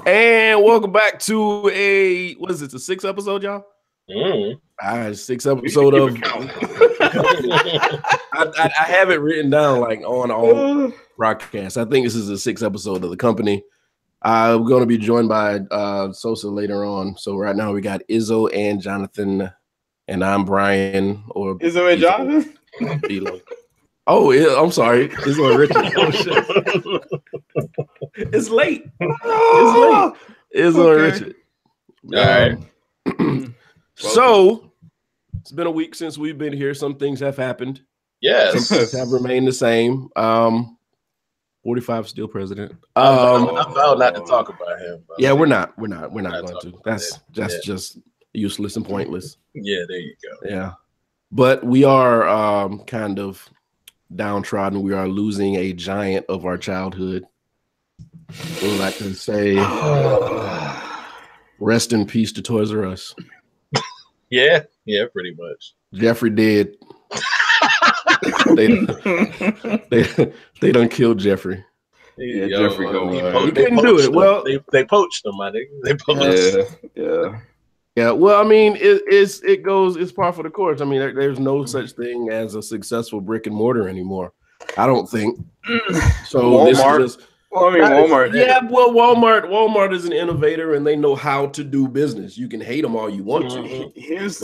And welcome back to the sixth episode, y'all? Sixth episode of I have it written down like on all broadcasts. I think this is the sixth episode of the company. We're going to be joined by Sosa later on. So right now we got Izzo and Jonathan, and I'm Brian. Or Izzo and Jonathan? Oh, I'm sorry. Izzo and Richard. Oh, shit. It's late. It's late. Izzo and Richard. All right. So it's been a week since we've been here. Some things have happened. Yes. Some things have remained the same. 45 still president. I vowed not to talk about him. Yeah, we're not going to. That's just useless and pointless. Yeah, there you go. Yeah. But we are kind of downtrodden. We are losing a giant of our childhood. All I can say, rest in peace to Toys R Us. Yeah, pretty much. Jeffrey dead. they done killed Jeffrey. Yeah, Jeffrey he couldn't do it. Well, they poached him, I think. They poached him. Yeah. Well, I mean, it's par for the course. I mean, there's no such thing as a successful brick and mortar anymore. I don't think. So Walmart. This is just. Well, I mean, Walmart. Yeah, well, Walmart is an innovator, and they know how to do business. You can hate them all you want to.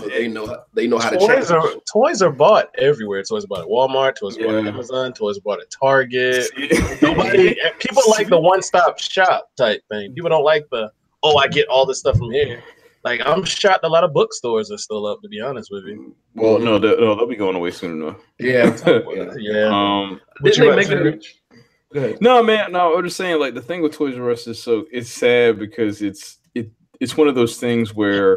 They know how to change. Toys are bought everywhere. Toys are bought at Walmart. Toys are bought at Amazon. Toys are bought at Target. People like the one-stop shop type thing. People don't like I get all this stuff from here. Like, I'm shocked a lot of bookstores are still up, to be honest with you. Well, no, they'll be going away soon enough. Yeah. Didn't they make it? No, man. No, I'm just saying. Like, the thing with Toys R Us is it's sad because it's one of those things where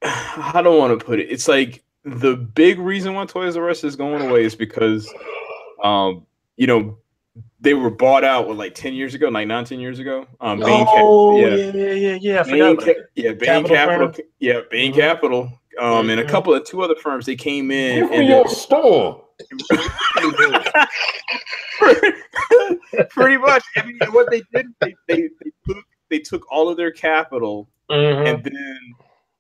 I don't want to put it. It's like the big reason why Toys R Us is going away is because, they were bought out like 10 years ago, like 9-10 years ago. I forgot about that. Bain Capital. And a couple of two other firms, they came in and your store. Pretty much. I mean, what they did, they took all of their capital and then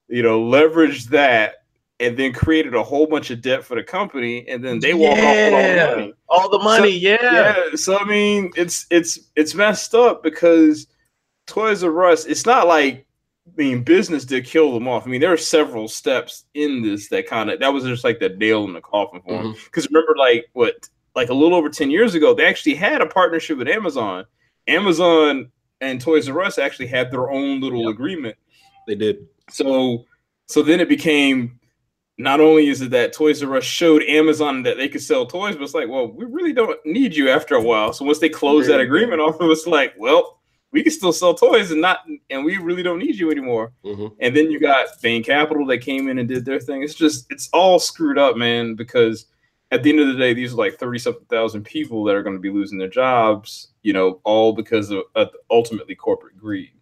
leveraged that and then created a whole bunch of debt for the company, and then they walk off with all the money. So I mean, it's messed up because Toys R Us, it's not like, business did kill them off. I mean, there are several steps in this that was just like the nail in the coffin for them. Because remember, like a little over 10 years ago, they actually had a partnership with Amazon. Amazon and Toys R Us actually had their own little agreement. They did. So then it became, not only is it that Toys R Us showed Amazon that they could sell toys, but it's like, well, we really don't need you after a while. So once they closed that agreement off, it was like, well, we can still sell toys and we really don't need you anymore. And then you got Bain Capital that came in and did their thing. It's all screwed up, man, because at the end of the day, these are like 30-something thousand people that are going to be losing their jobs, all because of ultimately corporate greed.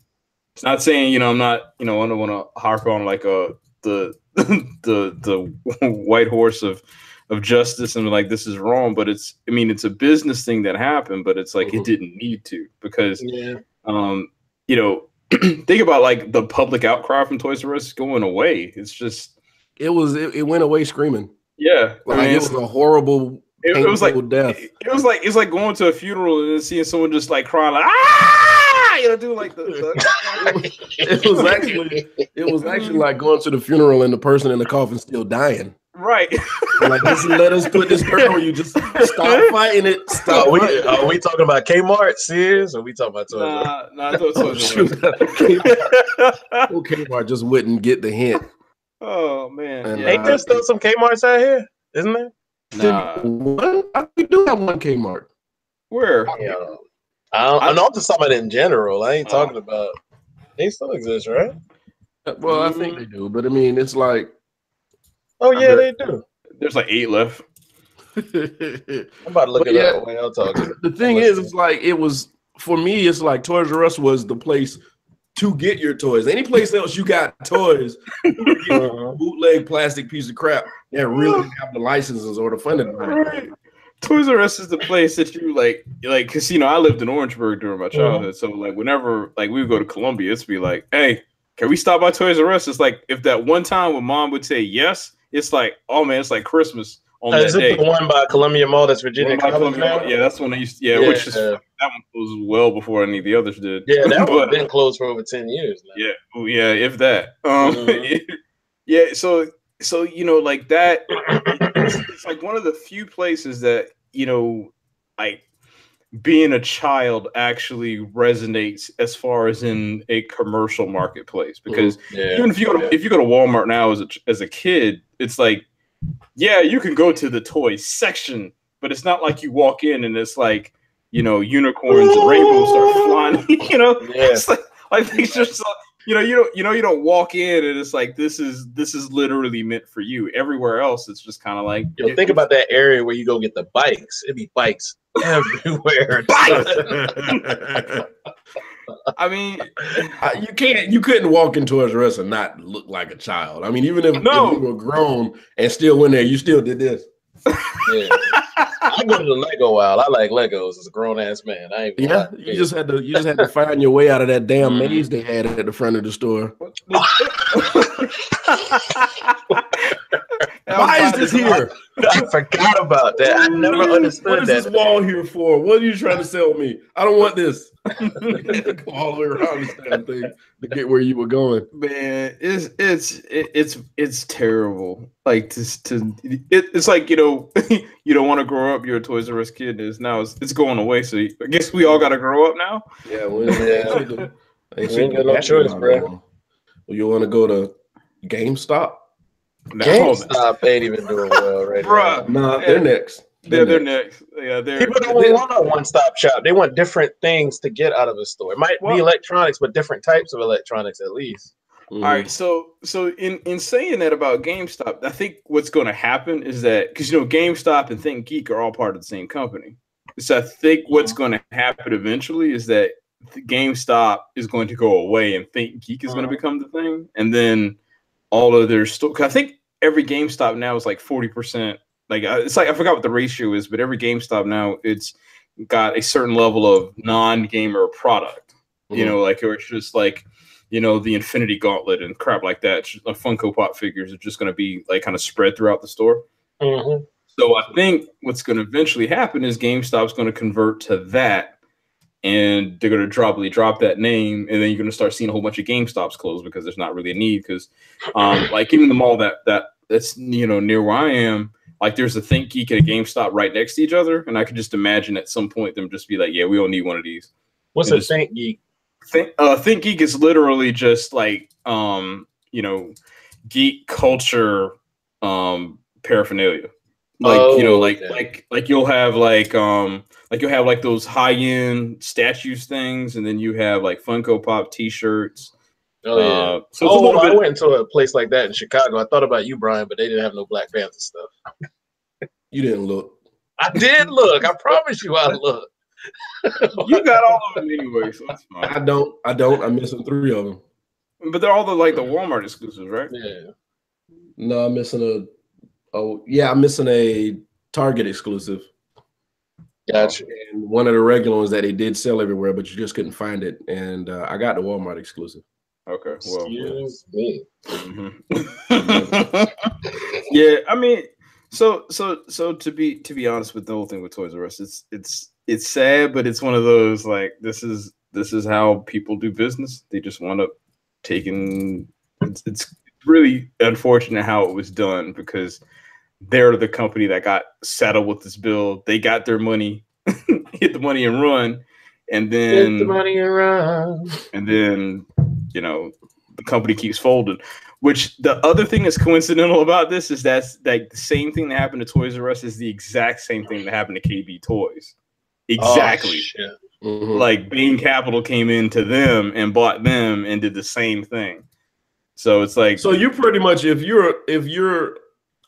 It's not saying, I'm not, I don't want to harp on like the white horse of justice and like this is wrong, but it's a business thing that happened, but it's like it didn't need to, because think about like the public outcry from Toys R Us going away. It's just it went away screaming. Yeah, it was a horrible. It was like death. It's like going to a funeral and then seeing someone just like crying like do like the it was actually like going to the funeral and the person in the coffin still dying. Right. Like, just let us put this girl. You just stop fighting it. Stop. Are we talking about Kmart, Sears, or are we talking about Toys R Us? Nah, Toys R Us. Kmart just wouldn't get the hint. Oh man, and, ain't there still some Kmart's out here? Isn't there? Nah. We do have one Kmart. Where? I'm not just talking about it in general. I ain't talking about. They still exist, right? Well, I think they do, but I mean, it's like. Oh yeah, they do. There's like 8 left. I'm about to look it up when y'all talking. The thing is, it's like it was for me. It's like Toys R Us was the place to get your toys. Any place else you got toys, you get bootleg plastic piece of crap that really didn't have the licenses or the funding. Right. Toys R Us is the place that you like, because I lived in Orangeburg during my childhood, so like whenever like we would go to Columbia, it's be like, hey, can we stop by Toys R Us? It's like if that one time when Mom would say yes, it's like, oh man, it's like Christmas on that day. The one by Columbia Mall that's Virginia College now? Yeah, that's when I used to, which is that one closed well before any of the others did. Yeah, that one's been closed for over 10 years now. Yeah, yeah, if that. Yeah, so like that, it's like one of the few places that, like being a child actually resonates as far as in a commercial marketplace, because even if you go to Walmart now as a kid, it's like, yeah, you can go to the toy section, but it's not like you walk in and it's like, unicorns and rainbows start flying, it's like it's just you don't walk in and it's like this is literally meant for you. Everywhere else, it's just kind of like, think about that area where you go get the bikes. It'd be bikes everywhere. I mean, you couldn't walk into Toys R Us and not look like a child. I mean, even if you were grown and still went there, you still did this. Yeah. I go to the Lego aisle. I like Legos as a grown ass man. You just had to find your way out of that damn maze they had at the front of the store. Why is this here? I forgot about that. I never understood what is that. This wall here for? What are you trying to sell me? I don't want this. Go all the way around this damn thing to get where you were going. Man, it's terrible. Like it's like you don't want to grow up. You're a Toys R Us kid. It's going away. So I guess we all got to grow up now. Yeah, we ain't got no choice, bro. Well, you want to go to GameStop? No, GameStop ain't even doing well right now. Nah, they're next. They're next. Yeah, people don't want a one-stop shop. They want different things to get out of a store. It might be electronics, but different types of electronics at least. All right, so in saying that about GameStop, I think what's going to happen is that because GameStop and ThinkGeek are all part of the same company. So I think what's going to happen eventually is that GameStop is going to go away and ThinkGeek is going to become the thing, and then all of their store. I think every GameStop now is like 40%. Like it's like I forgot what the ratio is, but every GameStop now it's got a certain level of non-gamer product. Like or it's just like the Infinity Gauntlet and crap like that. Funko Pop figures are just going to be like kind of spread throughout the store. Mm-hmm. So I think what's going to eventually happen is GameStop's going to convert to that, and they're going to drop that name, and then you're going to start seeing a whole bunch of GameStops close because there's not really a need. Because like even the mall that's near where I am, like there's a ThinkGeek and a GameStop right next to each other, and I could just imagine at some point them just be like, yeah, we don't need one of these. What's a ThinkGeek? ThinkGeek is literally just like geek culture paraphernalia. Like like you'll have you'll have like those high-end statues things, and then you have like Funko Pop t-shirts. I went into a place like that in Chicago. I thought about you, Brian, but they didn't have no Black Panther stuff. You didn't look. I did look. I promise you I looked. You got all of them anyway, so that's fine. I don't. I'm missing 3 of them. But they're all the Walmart exclusives, right? Yeah. No, I'm missing I'm missing a Target exclusive. Gotcha. And one of the regular ones that they did sell everywhere, but you just couldn't find it. And I got the Walmart exclusive. Okay. Well, excuse me. Mm-hmm. Yeah, I mean, so to be honest with the whole thing with Toys R Us, it's sad, but it's one of those like this is how people do business. They just want to take in. It's really unfortunate how it was done because they're the company that got saddled with this bill. They got their money, hit the money and run, and then hit the money and run, and then the company keeps folding. Which the other thing that's coincidental about this is that's like the same thing that happened to Toys R Us is the exact same thing that happened to KB Toys. Exactly. Like Bain Capital came into them and bought them and did the same thing. So it's like, so you pretty much, if you're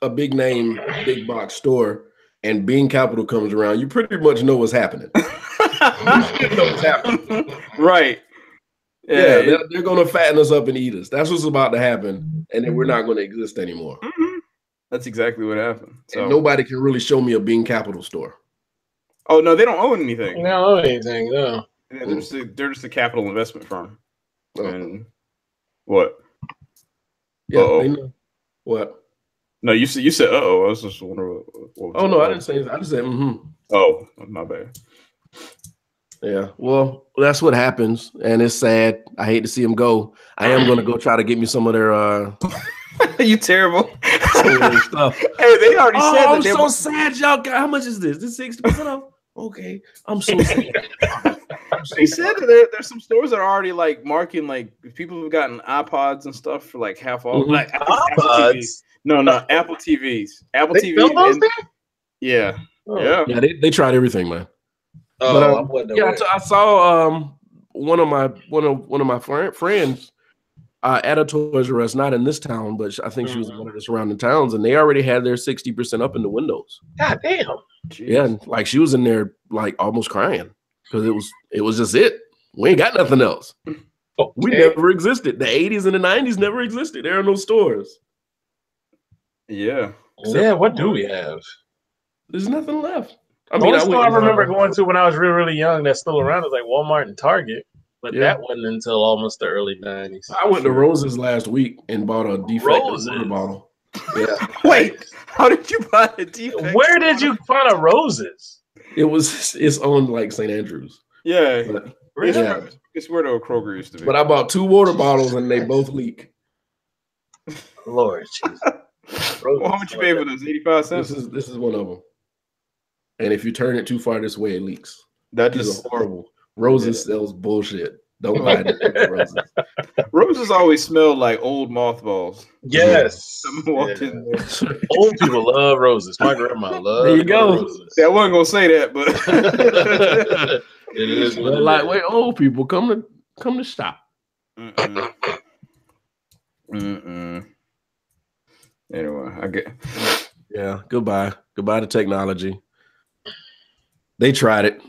a big name, big box store and Bain Capital comes around, you pretty much know what's happening. You know what's happening. Right. Yeah, they're going to fatten us up and eat us. That's what's about to happen. And then we're not going to exist anymore. Mm-hmm. That's exactly what happened. So and nobody can really show me a Bain Capital store. Oh no, they don't own anything. They don't own anything. No. Yeah, they're just a capital investment firm. Oh. And what? Yeah. They know. What? No, you said uh-oh. I was just wondering what Oh no, I didn't say that. I just said mm-hmm. Oh, my bad. Yeah, well, that's what happens, and it's sad. I hate to see them go. I am going to go try to get me some of their You terrible stuff. Hey, they already said I'm that. so sad, y'all. How much is this? This 60% off? Okay, I'm so sad. They said that there's some stores that are already like marking like people have gotten iPods and stuff for like half off. Mm-hmm. Like iPods? Apple TVs. No, Apple TVs. Apple They TVs. build those things? Yeah. Oh. Yeah. Yeah, they tried everything, man. Oh, but, yeah, I saw one of my friends at a Toys R Us, not in this town, but I think she was in one of the surrounding towns, and they already had their 60% up in the windows. God damn. Jeez. Yeah, like she was in there like almost crying because it was just it. We ain't got nothing else. Okay. We never existed. The 80s and the 90s never existed. There are no stores. Yeah. Yeah, what do we have? There's nothing left. I mean, I remember going to when I was really, really young that's still around is like Walmart and Target, but that wasn't until almost the early 90s. I went to Rose's last week and bought a defective water bottle. Yeah. Wait, how did you buy a defective? Where did you find a Rose's? It's on like St. Andrews. Yeah. But, yeah. It's where the Kroger used to be. But I bought 2 water bottles and they both leak. Lord Jesus. Well, how much you pay for this? 85 cents? This is one of them. And if you turn it too far this way, it leaks. That These just are horrible. Roses sells bullshit. Don't buy it. Roses. Roses always smell like old mothballs. Yes. Walked in there. Old people love roses. My grandma loves There you go. roses. Yeah, I wasn't gonna say that, but it is what Like, wait, old people come to shop. Anyway, I get. Yeah, goodbye to technology. They tried it,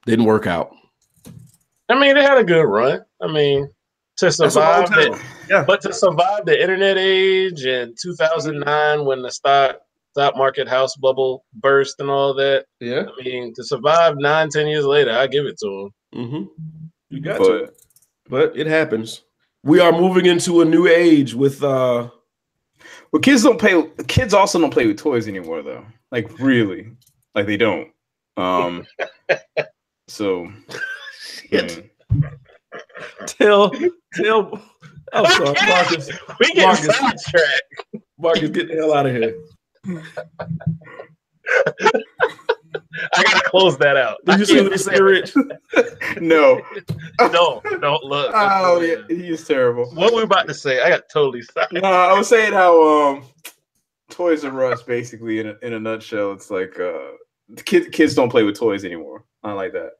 didn't work out. I mean, they had a good run. I mean, to survive it, but to survive the internet age in 2009 when the stock market house bubble burst and all that. Yeah, I mean, to survive 9-10 years later, I give it to them. Mm-hmm. You got to, but it happens. We are moving into a new age with. Well, kids also don't play with toys anymore, though. Like really, like they don't. So. Tell. I'm sorry, Marcus. We get sidetracked. Marcus, get the hell out of here. I gotta close that out. Did you see what he said, Rich? No. Don't look. Oh yeah, he's terrible. What were we about to say? I got totally sidetracked. No, I was saying how Toys R Us basically in a nutshell, it's like kids don't play with toys anymore. Not like that.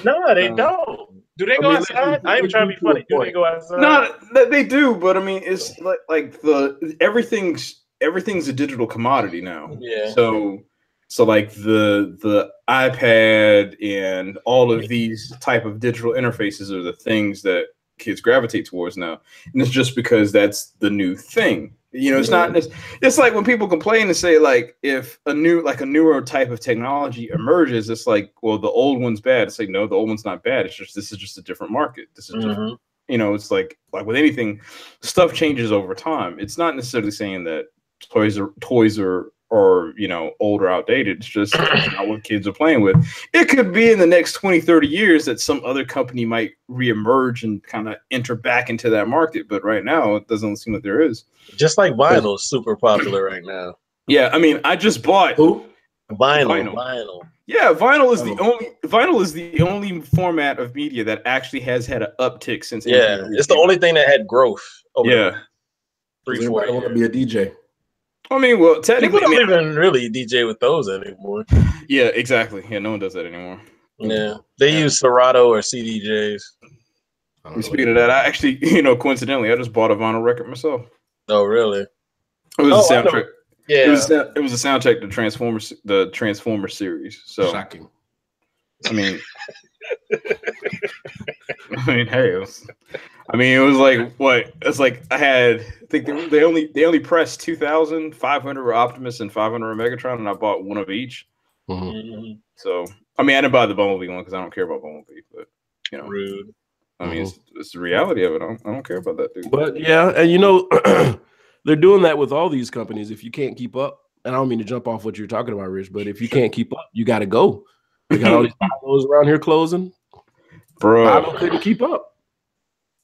No, they don't. Do they go outside? I ain't trying to be funny. Do they go outside? No, they do, but I mean, it's like everything's a digital commodity now. Yeah. So like the iPad and all of these type of digital interfaces are the things that kids gravitate towards now, and it's just because that's the new thing. You know, it's not. It's like when people complain and say like, if a newer type of technology emerges, it's like, well, the old one's bad. It's like, no, the old one's not bad. It's just this is just a different market. This is just, you know, it's like with anything, stuff changes over time. It's not necessarily saying that toys are you know, old or outdated. It's just not what kids are playing with. It could be in the next 20, 30 years that some other company might reemerge and kind of enter back into that market. But right now, it doesn't seem like there is. Just like vinyl is super popular right now. Yeah, I mean, I just bought vinyl. Yeah, vinyl is the only format of media that actually has had an uptick since. Yeah, it's the only thing that had growth. Yeah, 3-4 years. want to be a DJ. I mean, well, technically, people don't even really DJ with those anymore. Yeah, exactly. Yeah, no one does that anymore. Yeah, they use Serato or CDJs. Speaking of that, I actually, you know, coincidentally, I just bought a vinyl record myself. Oh, really? It was a soundtrack. Yeah, it was a soundtrack to the Transformers series. So shocking. I mean, hey, it was like what? It's like I think they only pressed 2,500 were Optimus and 500 were Megatron, and I bought one of each. Mm-hmm. So I mean, I didn't buy the Bumblebee one because I don't care about Bumblebee, but you know, Rude. I mean, it's the reality of it. I don't care about that dude. But yeah, and you know, they're doing that with all these companies. If you can't keep up, and I don't mean to jump off what you're talking about, Rich, but if you can't keep up, you got to go. We got all these Bilos around here closing. Bro, Bilo couldn't keep up.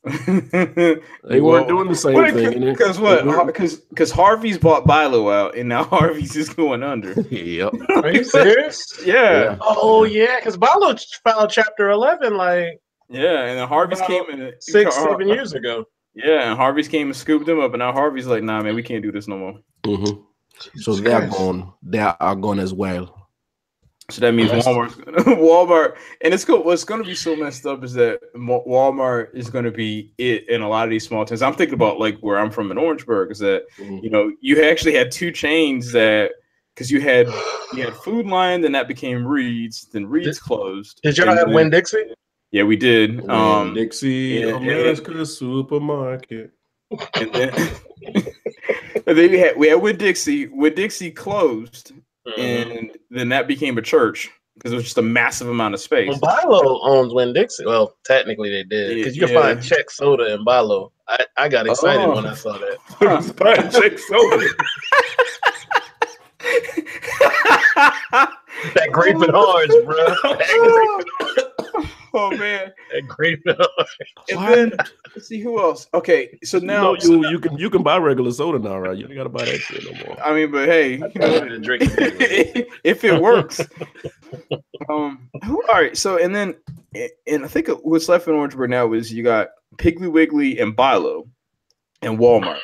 They weren't doing the same thing. Because what? Because Harvey's bought Bilo out, and now Harvey's just going under. Yep. Are you serious? Yeah. Oh yeah, because Bilo filed Chapter 11 like yeah, and then Harvey's came in 6-7 years ago. Yeah, and Harvey's came and scooped him up, and now Harvey's like, "Nah, man, we can't do this no more." Mm-hmm. So they're gone. They are gone as well. So that means Walmart, and it's cool. What's going to be so messed up is that Walmart is going to be it in a lot of these small towns. I'm thinking about like where I'm from in Orangeburg. Is that you know you actually had two chains that because you had Food Lion, then that became Reed's, then Reed's closed. Did y'all have Winn-Dixie? Yeah, we did. Dixie America Supermarket. And then we had Winn-Dixie. Winn-Dixie closed. And then that became a church because it was just a massive amount of space. Well, Bilo owns Winn-Dixie. Well, technically they did because you can find Czech soda in Bilo. I got excited when I saw that. Find Czech soda. That grape and orange, bro. Oh man, that grape and orange. And then let's see who else. Okay, so now you can buy regular soda now, right? You don't got to buy that shit no more. I mean, but hey, you know, drink if it works. All right. So and I think what's left in Orangeburg now is you got Piggly Wiggly and Bilo, and Walmart.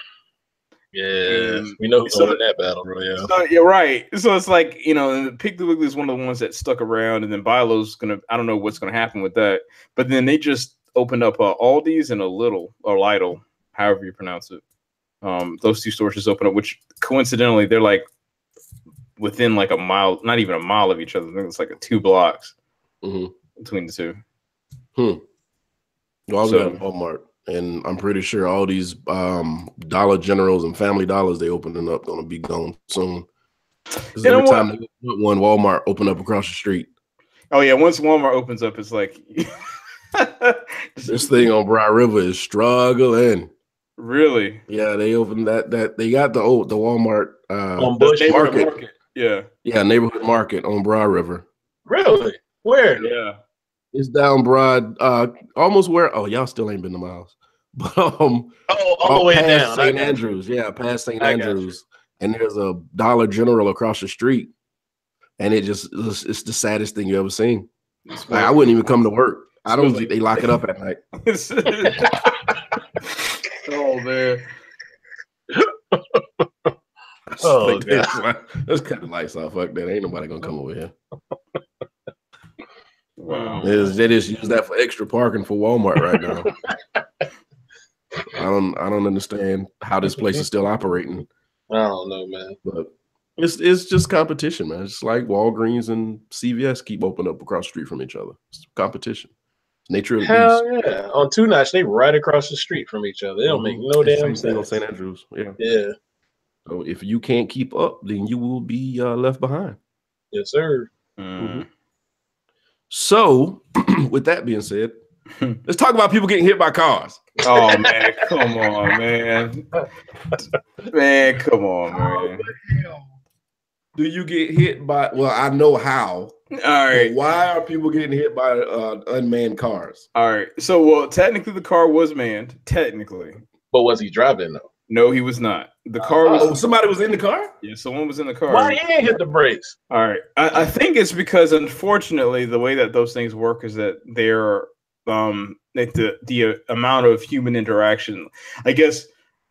Yeah, we know who's winning that battle royale. So, you're right. So it's like, you know, Piggly Wiggly is one of the ones that stuck around, and then Bilo's I don't know what's gonna happen with that. But then they just opened up Aldi's and Lidl, however you pronounce it. Those two stores just opened up, which coincidentally they're like within like a mile, not even a mile of each other. I think it's like 2 blocks between the two. Well, I was at Walmart. And I'm pretty sure all these Dollar Generals and Family Dollars they opening up going to be gone soon. Because every time they put one, Walmart open up across the street. Oh yeah, once Walmart opens up, it's like this thing on Broad River is struggling. Really? Yeah, they opened that they got the Walmart on Bush Market. Yeah, neighborhood market on Broad River. Really? Where? Yeah. It's down Broad, almost where. Oh, y'all still ain't been to Miles, but all the way down St. Andrews. Yeah, past St. Andrews, and there's a Dollar General across the street, and it's the saddest thing you ever seen. Like, I wouldn't even come to work. I don't think they lock it up at night. Oh man. Oh God. Let's cut the lights off. Fuck that. Ain't nobody gonna come over here. Wow. They just use that for extra parking for Walmart right now. I don't understand how this place is still operating. I don't know, man. But it's just competition, man. It's like Walgreens and CVS keep opening up across the street from each other. It's competition. It's nature of the beast. Hell yeah. On Two Notch, they right across the street from each other. They don't make no damn sense. On St. Andrews. Yeah. Yeah. So if you can't keep up, then you will be left behind. Yes, sir. Mm-hmm. So, with that being said, let's talk about people getting hit by cars. Oh man, come on, man. Man, come on, man. Do you get hit by? Well, I know how. All right. Why are people getting hit by unmanned cars? All right. So, well, technically, the car was manned. Technically, but was he driving though? No, he was not. The car was. Somebody was in the car? Yeah, someone was in the car. Why he ain't hit the brakes? All right. I think it's because, unfortunately, the way that those things work is that they're the amount of human interaction. I guess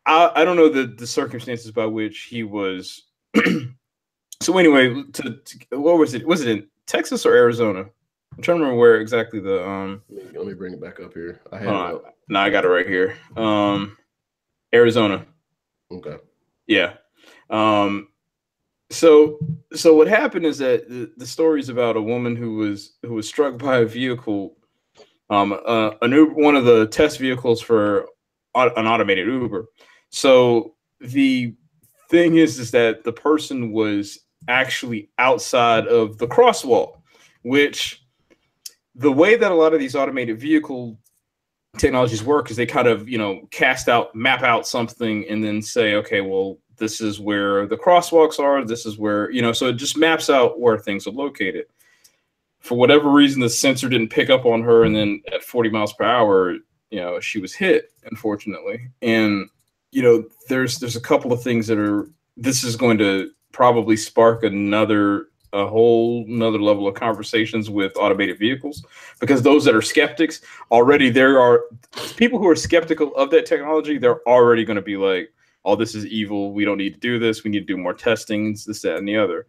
I don't know the circumstances by which he was. So anyway, what was it? Was it in Texas or Arizona? I'm trying to remember where exactly the Let me bring it back up here. I had it up. No, I got it right here. Arizona. Okay. Yeah. So what happened is that the story is about a woman who was struck by a vehicle, one of the test vehicles for an automated Uber. So the thing is that the person was actually outside of the crosswalk, which the way that a lot of these automated vehicle technologies work is they kind of, map out something and then say, okay, well, this is where the crosswalks are. This is where, so it just maps out where things are located. For whatever reason, the sensor didn't pick up on her. And then at 40 miles per hour, she was hit, unfortunately. And, there's a couple of things this is going to probably spark a whole nother level of conversations with automated vehicles, because those that are skeptics already, there are people who are skeptical of that technology. They're already going to be like, oh, this is evil. We don't need to do this. We need to do more testings, this, that, and the other.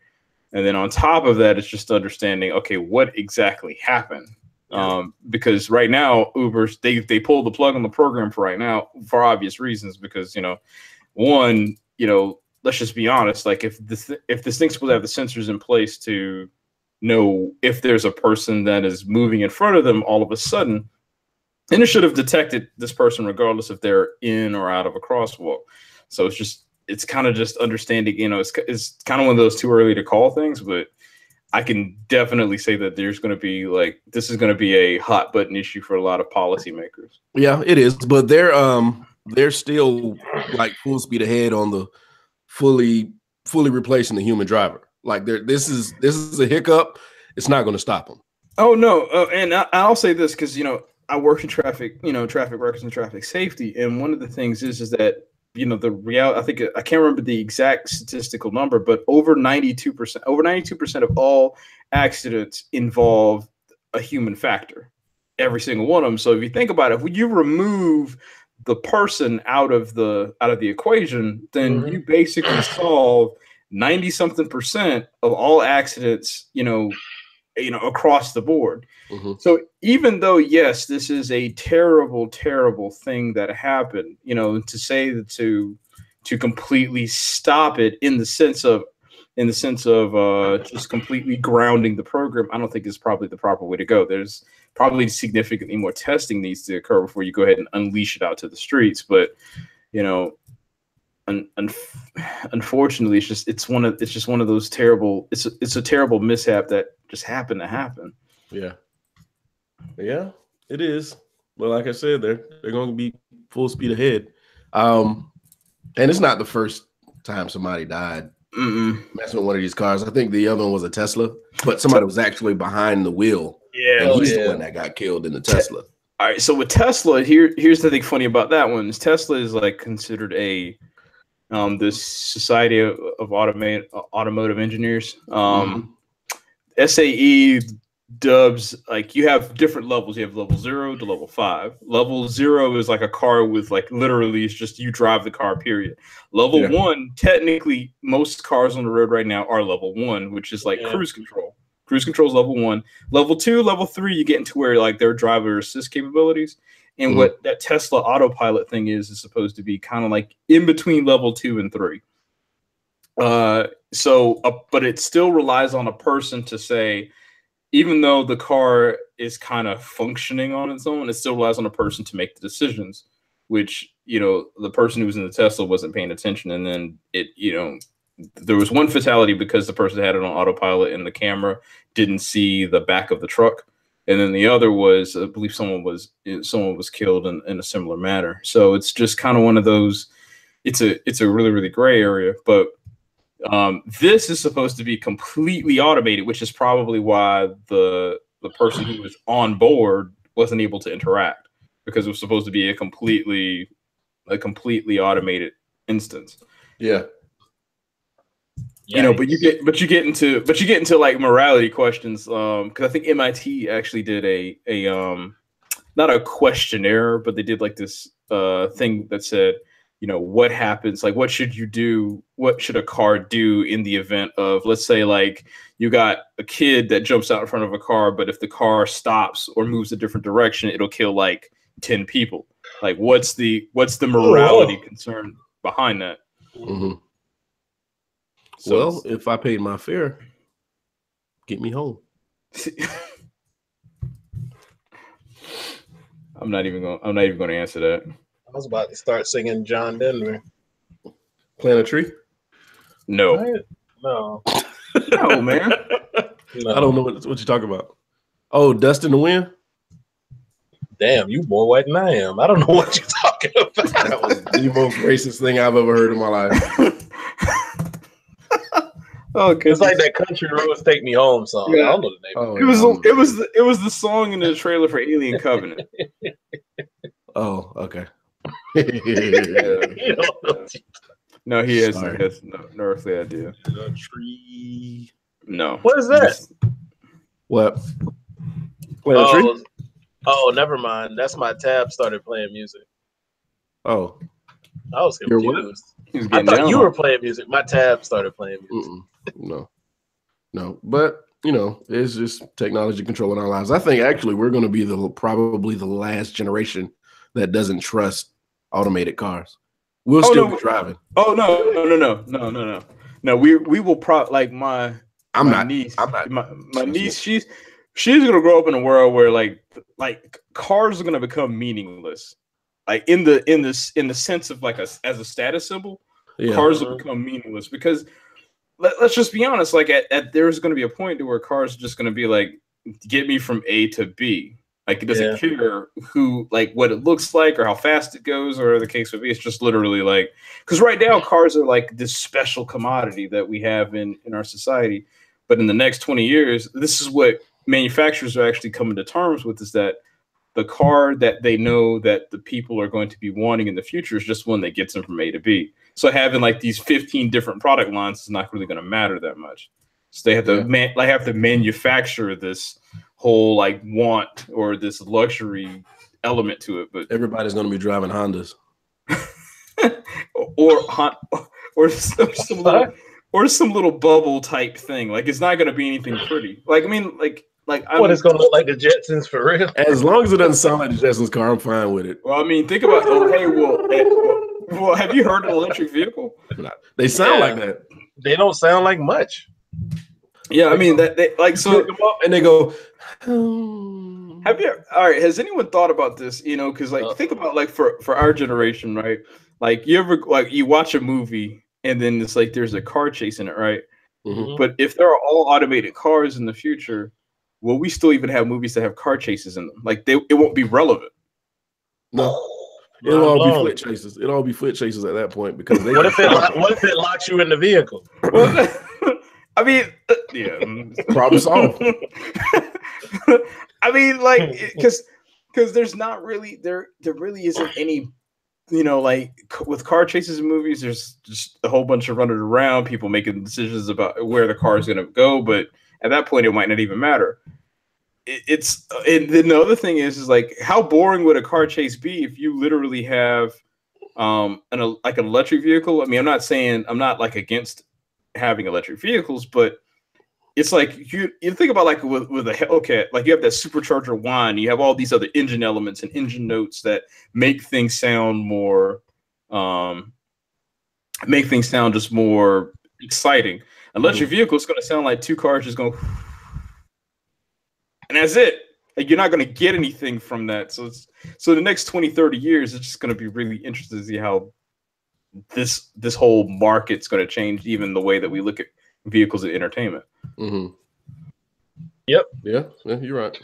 And then on top of that, it's just understanding, okay, what exactly happened? Because right now, Uber, they pulled the plug on the program for right now for obvious reasons, because, one, let's just be honest. Like if this thing's supposed to have the sensors in place to know if there's a person that is moving in front of them all of a sudden, then it should have detected this person regardless if they're in or out of a crosswalk. So it's kind of just understanding, it's kind of one of those too early to call things, but I can definitely say that this is going to be a hot button issue for a lot of policymakers. Yeah, it is, but they're still like full speed ahead on the fully replacing the human driver. Like this is a hiccup. It's not going to stop them. Oh no, and I'll say this because I work in traffic, traffic records and traffic safety, and one of the things is that the reality. I can't remember the exact statistical number, but over 92% of all accidents involve a human factor. Every single one of them. So if you think about it, when you remove the person out of the equation, then you basically solve 90-something% of all accidents, across the board. So even though, yes, this is a terrible, terrible thing that happened, to say that to completely stop it in the sense of just completely grounding the program, I don't think is probably the proper way to go. There's probably significantly more testing needs to occur before you go ahead and unleash it out to the streets. But, unfortunately, it's just one of those terrible. It's a terrible mishap that just happened to happen. Yeah, it is. Well, like I said, they're going to be full speed ahead. And it's not the first time somebody died messing with one of these cars. I think the other one was a Tesla, but somebody was actually behind the wheel. Yeah, and he's the one that got killed in the Tesla. All right, so with Tesla, here's the thing funny about that one is Tesla is like considered this Society of Automotive Engineers. SAE dubs, like, you have different levels. You have level 0 to level 5. Level 0 is like a car with, like, literally it's just you drive the car, period. Level 1, technically most cars on the road right now are level 1, which is like cruise control. Cruise control is level 1. Level 2, level 3, you get into where like their driver assist capabilities. And what that Tesla autopilot thing is supposed to be kind of like in between level 2 and 3. But it still relies on a person to say, even though the car is kind of functioning on its own, it still relies on a person to make the decisions, which, the person who was in the Tesla wasn't paying attention. And then there was one fatality because the person had it on autopilot and the camera didn't see the back of the truck. And then the other was, I believe someone was killed in a similar manner. So it's just kind of one of those, it's a really, really gray area, but this is supposed to be completely automated, which is probably why the person who was on board wasn't able to interact, because it was supposed to be a completely automated instance. Yeah. But you get into like morality questions. Because I think MIT actually did a not a questionnaire, but they did like this thing that said, what happens, like, what should you do? What should a car do in the event of, let's say, like, you got a kid that jumps out in front of a car, but if the car stops or moves a different direction, it'll kill like 10 people. Like, what's the morality concern behind that? So, well, if I paid my fare, get me home. I'm not even going to answer that. I was about to start singing John Denver. Plant a tree? No. No. No, man. No. I don't know what you're talking about. Oh, Dust in the Wind? Damn, you more white than I am. I don't know what you're talking about. That was the most racist thing I've ever heard in my life. Oh, it's like that Country Roads Take Me Home song. Yeah. I don't know the name. Oh, It was the song in the trailer for Alien Covenant. Oh, okay. You don't know. No, he has Sorry. no earthly idea. Tree. No. What is that? What? Playing a tree? Oh, never mind. That's my tab started playing music. Oh, I was Your what? confused. He was I getting thought down you on were it. playing music. My tab started playing music. no. But you know, it's just technology controlling our lives. I think actually we're going to be probably the last generation that doesn't trust automated cars. We'll still be driving. Oh no. No, we will like my niece. My niece, she's gonna grow up in a world where like cars are gonna become meaningless. Like in the sense of like as a status symbol, cars will become meaningless because let's just be honest. Like there's gonna be a point to where cars are just gonna be like, get me from A to B. Like it doesn't care who, like what it looks like or how fast it goes or the case would be. It's just literally like, because right now cars are like this special commodity that we have in our society. But in the next 20 years, this is what manufacturers are actually coming to terms with, is that the car that they know that the people are going to be wanting in the future is just one that gets them from A to B. So having like these 15 different product lines is not really going to matter that much. So they have to have to manufacture this whole like want or this luxury element to it. But everybody's going to be driving Hondas or some little bubble type thing. Like it's not going to be anything pretty. Like I mean, like what it's going to look like the Jetsons for real. As long as it doesn't sound like the Jetsons car, I'm fine with it. Well, I mean, think about well, have you heard of an electric vehicle? They sound like that. They don't sound like much. Yeah, I mean that they like so and they go. Have you? All right. Has anyone thought about this? You know, because like think about like for our generation, right? Like you ever like you watch a movie and then it's like there's a car chase in it, right? Mm-hmm. But if there are all automated cars in the future, will we still even have movies that have car chases in them? Like it won't be relevant. No. It'll all be foot chases. It'll all be foot chases at that point because they what if it locks you in the vehicle? I mean, problem solved. I mean, like, because there's not really there really isn't any, you know, like with car chases in movies. There's just a whole bunch of running around, people making decisions about where the car is going to go, but at that point, it might not even matter. And then the other thing is like, how boring would a car chase be if you literally have an electric vehicle? I mean, I'm not like against having electric vehicles, but it's like you think about like with a Hellcat, like you have that supercharger whine, you have all these other engine elements and engine notes that make things sound more just more exciting. Electric vehicle is going to sound like two cars just going, and that's it. Like you're not going to get anything from that. So the next 20, 30 years, it's just going to be really interesting to see how this whole market's going to change, even the way that we look at vehicles and entertainment. Mm-hmm. Yep. Yeah, you're right.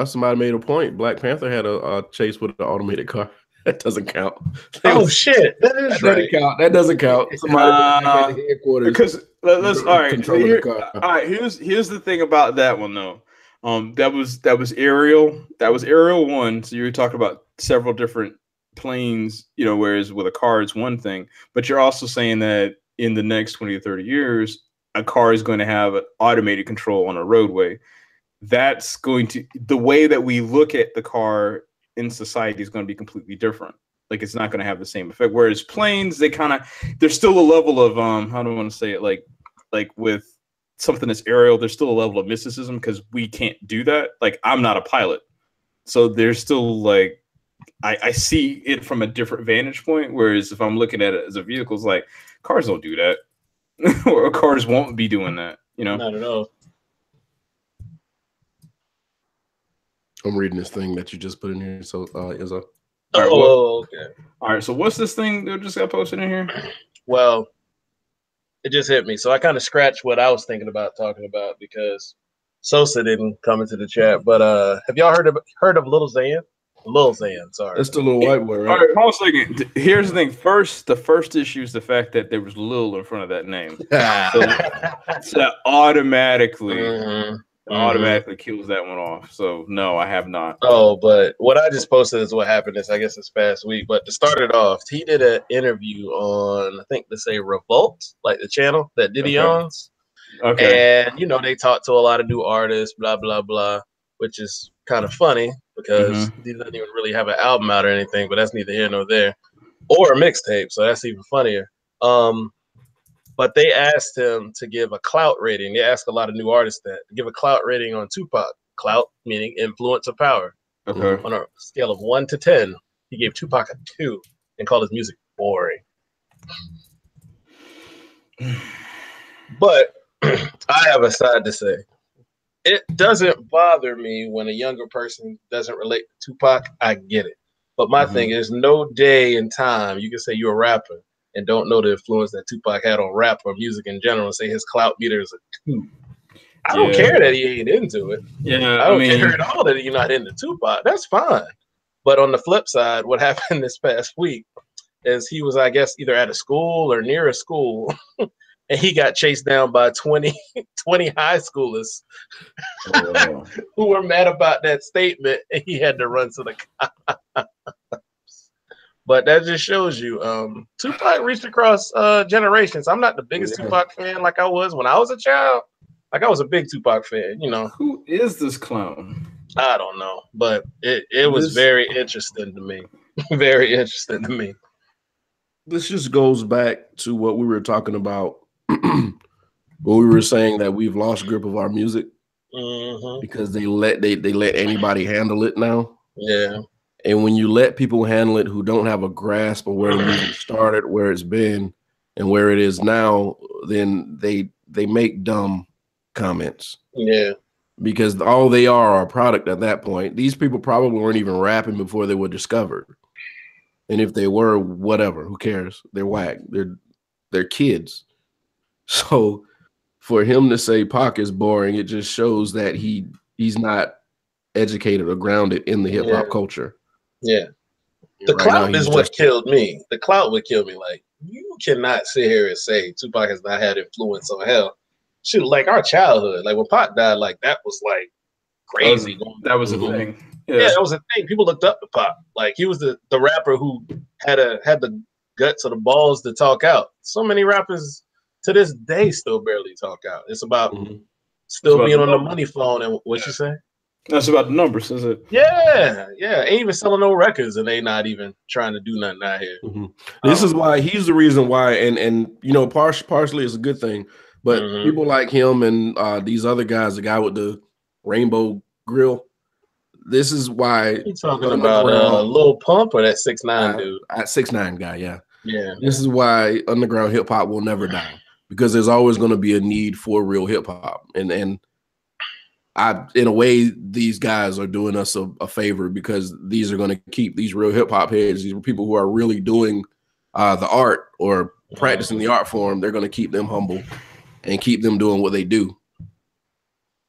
Somebody made a point. Black Panther had a chase with an automated car. That doesn't count. Shit! That doesn't count. Somebody headquarters. Because let's all right. Here's the thing about that one though. That was Ariel. That was Ariel 1. So you were talking about several different planes, you know, whereas with a car it's one thing. But you're also saying that in the next 20 to 30 years, a car is going to have an automated control on a roadway. That's going to, the way that we look at the car in society is going to be completely different. Like it's not going to have the same effect. Whereas planes, there's still a level of how do I want to say it? Like with something that's aerial, there's still a level of mysticism because we can't do that. Like I'm not a pilot, so there's still like I see it from a different vantage point. Whereas if I'm looking at it as a vehicle, it's like cars don't do that, or cars won't be doing that. You know, not at all. I'm reading this thing that you just put in here. So, Izzo. Okay. All right. So, what's this thing that just got posted in here? Well, it just hit me. So I kind of scratched what I was thinking about talking about because Sosa didn't come into the chat. But have y'all heard of Lil Xan? Lil Xan, sorry. That's the little white boy, right? All right, hold on a second. Here's the thing. The first issue is the fact that there was Lil in front of that name. So automatically kills that one off. So no, I have not. Oh, but what I just posted is what happened this past week. But to start it off, he did an interview on, I think they say Revolt, like the channel that Diddy owns. Okay. And they talked to a lot of new artists, blah blah blah, which is kind of funny because he doesn't even really have an album out or anything. But that's neither here nor there, or a mixtape, so that's even funnier. But they asked him to give a clout rating. They asked a lot of new artists to give a clout rating on Tupac. Clout meaning influence or power. Okay. On a scale of 1 to 10, he gave Tupac a 2 and called his music boring. But I have a side to say. It doesn't bother me when a younger person doesn't relate to Tupac. I get it. But my thing is, no day and time you can say you're a rapper and don't know the influence that Tupac had on rap or music in general and say his clout meter is a 2. I don't care that he ain't into it. Yeah, I don't care at all that you're not into Tupac. That's fine. But on the flip side, what happened this past week is he was, I guess, either at a school or near a school, and he got chased down by 20 high schoolers who were mad about that statement, and he had to run to the cops. But that just shows you Tupac reached across generations. I'm not the biggest Tupac fan like I was when I was a child. Like I was a big Tupac fan, Who is this clown? I don't know, but it was very interesting to me. Very interesting to me. This just goes back to what we were talking about when we were saying that we've lost grip of our music because they let anybody handle it now. Yeah. And when you let people handle it who don't have a grasp of where the music started, where it's been, and where it is now, then they make dumb comments. Yeah. Because all they are a product at that point. These people probably weren't even rapping before they were discovered. And if they were, whatever, who cares? They're whack. They're kids. So for him to say Pac is boring, it just shows that he's not educated or grounded in the hip hop culture. Yeah. The clout is what killed me. The clout would kill me. Like, you cannot sit here and say Tupac has not had influence on hell. Shoot, like our childhood, like when Pac died, like that was like crazy. That was a thing. Yeah, that was a thing. People looked up to Pac. Like he was the rapper who had the guts or the balls to talk out. So many rappers to this day still barely talk out. It's about still being on the money phone and what you say? That's about the numbers, is it? Yeah. Ain't even selling no records, and they not even trying to do nothing out here. This is why he's the reason why, and partially it's a good thing. But people like him and these other guys, the guy with the rainbow grill, this is why. You talking about Lil Pump or that 6ix9ine dude? 6ix9ine guy, yeah. This is why underground hip hop will never die, because there's always going to be a need for real hip hop, and in a way, these guys are doing us a favor, because these are going to keep these real hip hop heads, these people who are really doing the art or practicing the art form. They're going to keep them humble and keep them doing what they do,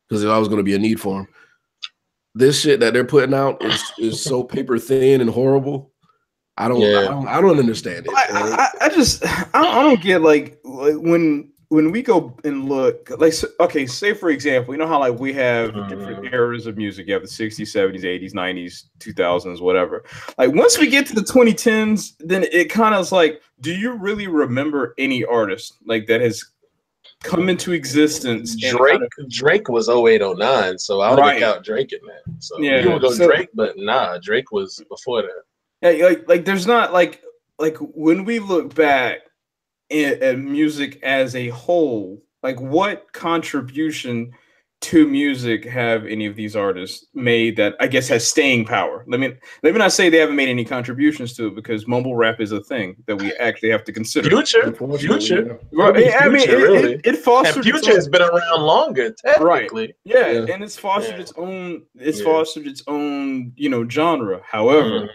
because there's always going to be a need for them. This shit that they're putting out is so paper thin and horrible. I don't understand it. I don't get like when we go and look, like, okay, say for example, you know how like we have different eras of music. You have the 60s, 70s, 80s, 90s, 2000s, whatever. Like once we get to the 2010s, then it kind of is like, do you really remember any artist like that has come into existence? Drake was 0809, so I don't count Drake in that. So you would go Drake, but nah, Drake was before that. Yeah, like there's not like when we look back at music as a whole, like what contribution to music have any of these artists made that I guess has staying power? Let me not say they haven't made any contributions to it, because mumble rap is a thing that we actually have to consider. Future. Right. I mean, it fostered. And Future has been around longer, technically. Right. Yeah, and it's fostered its own. It's fostered its own, genre. However,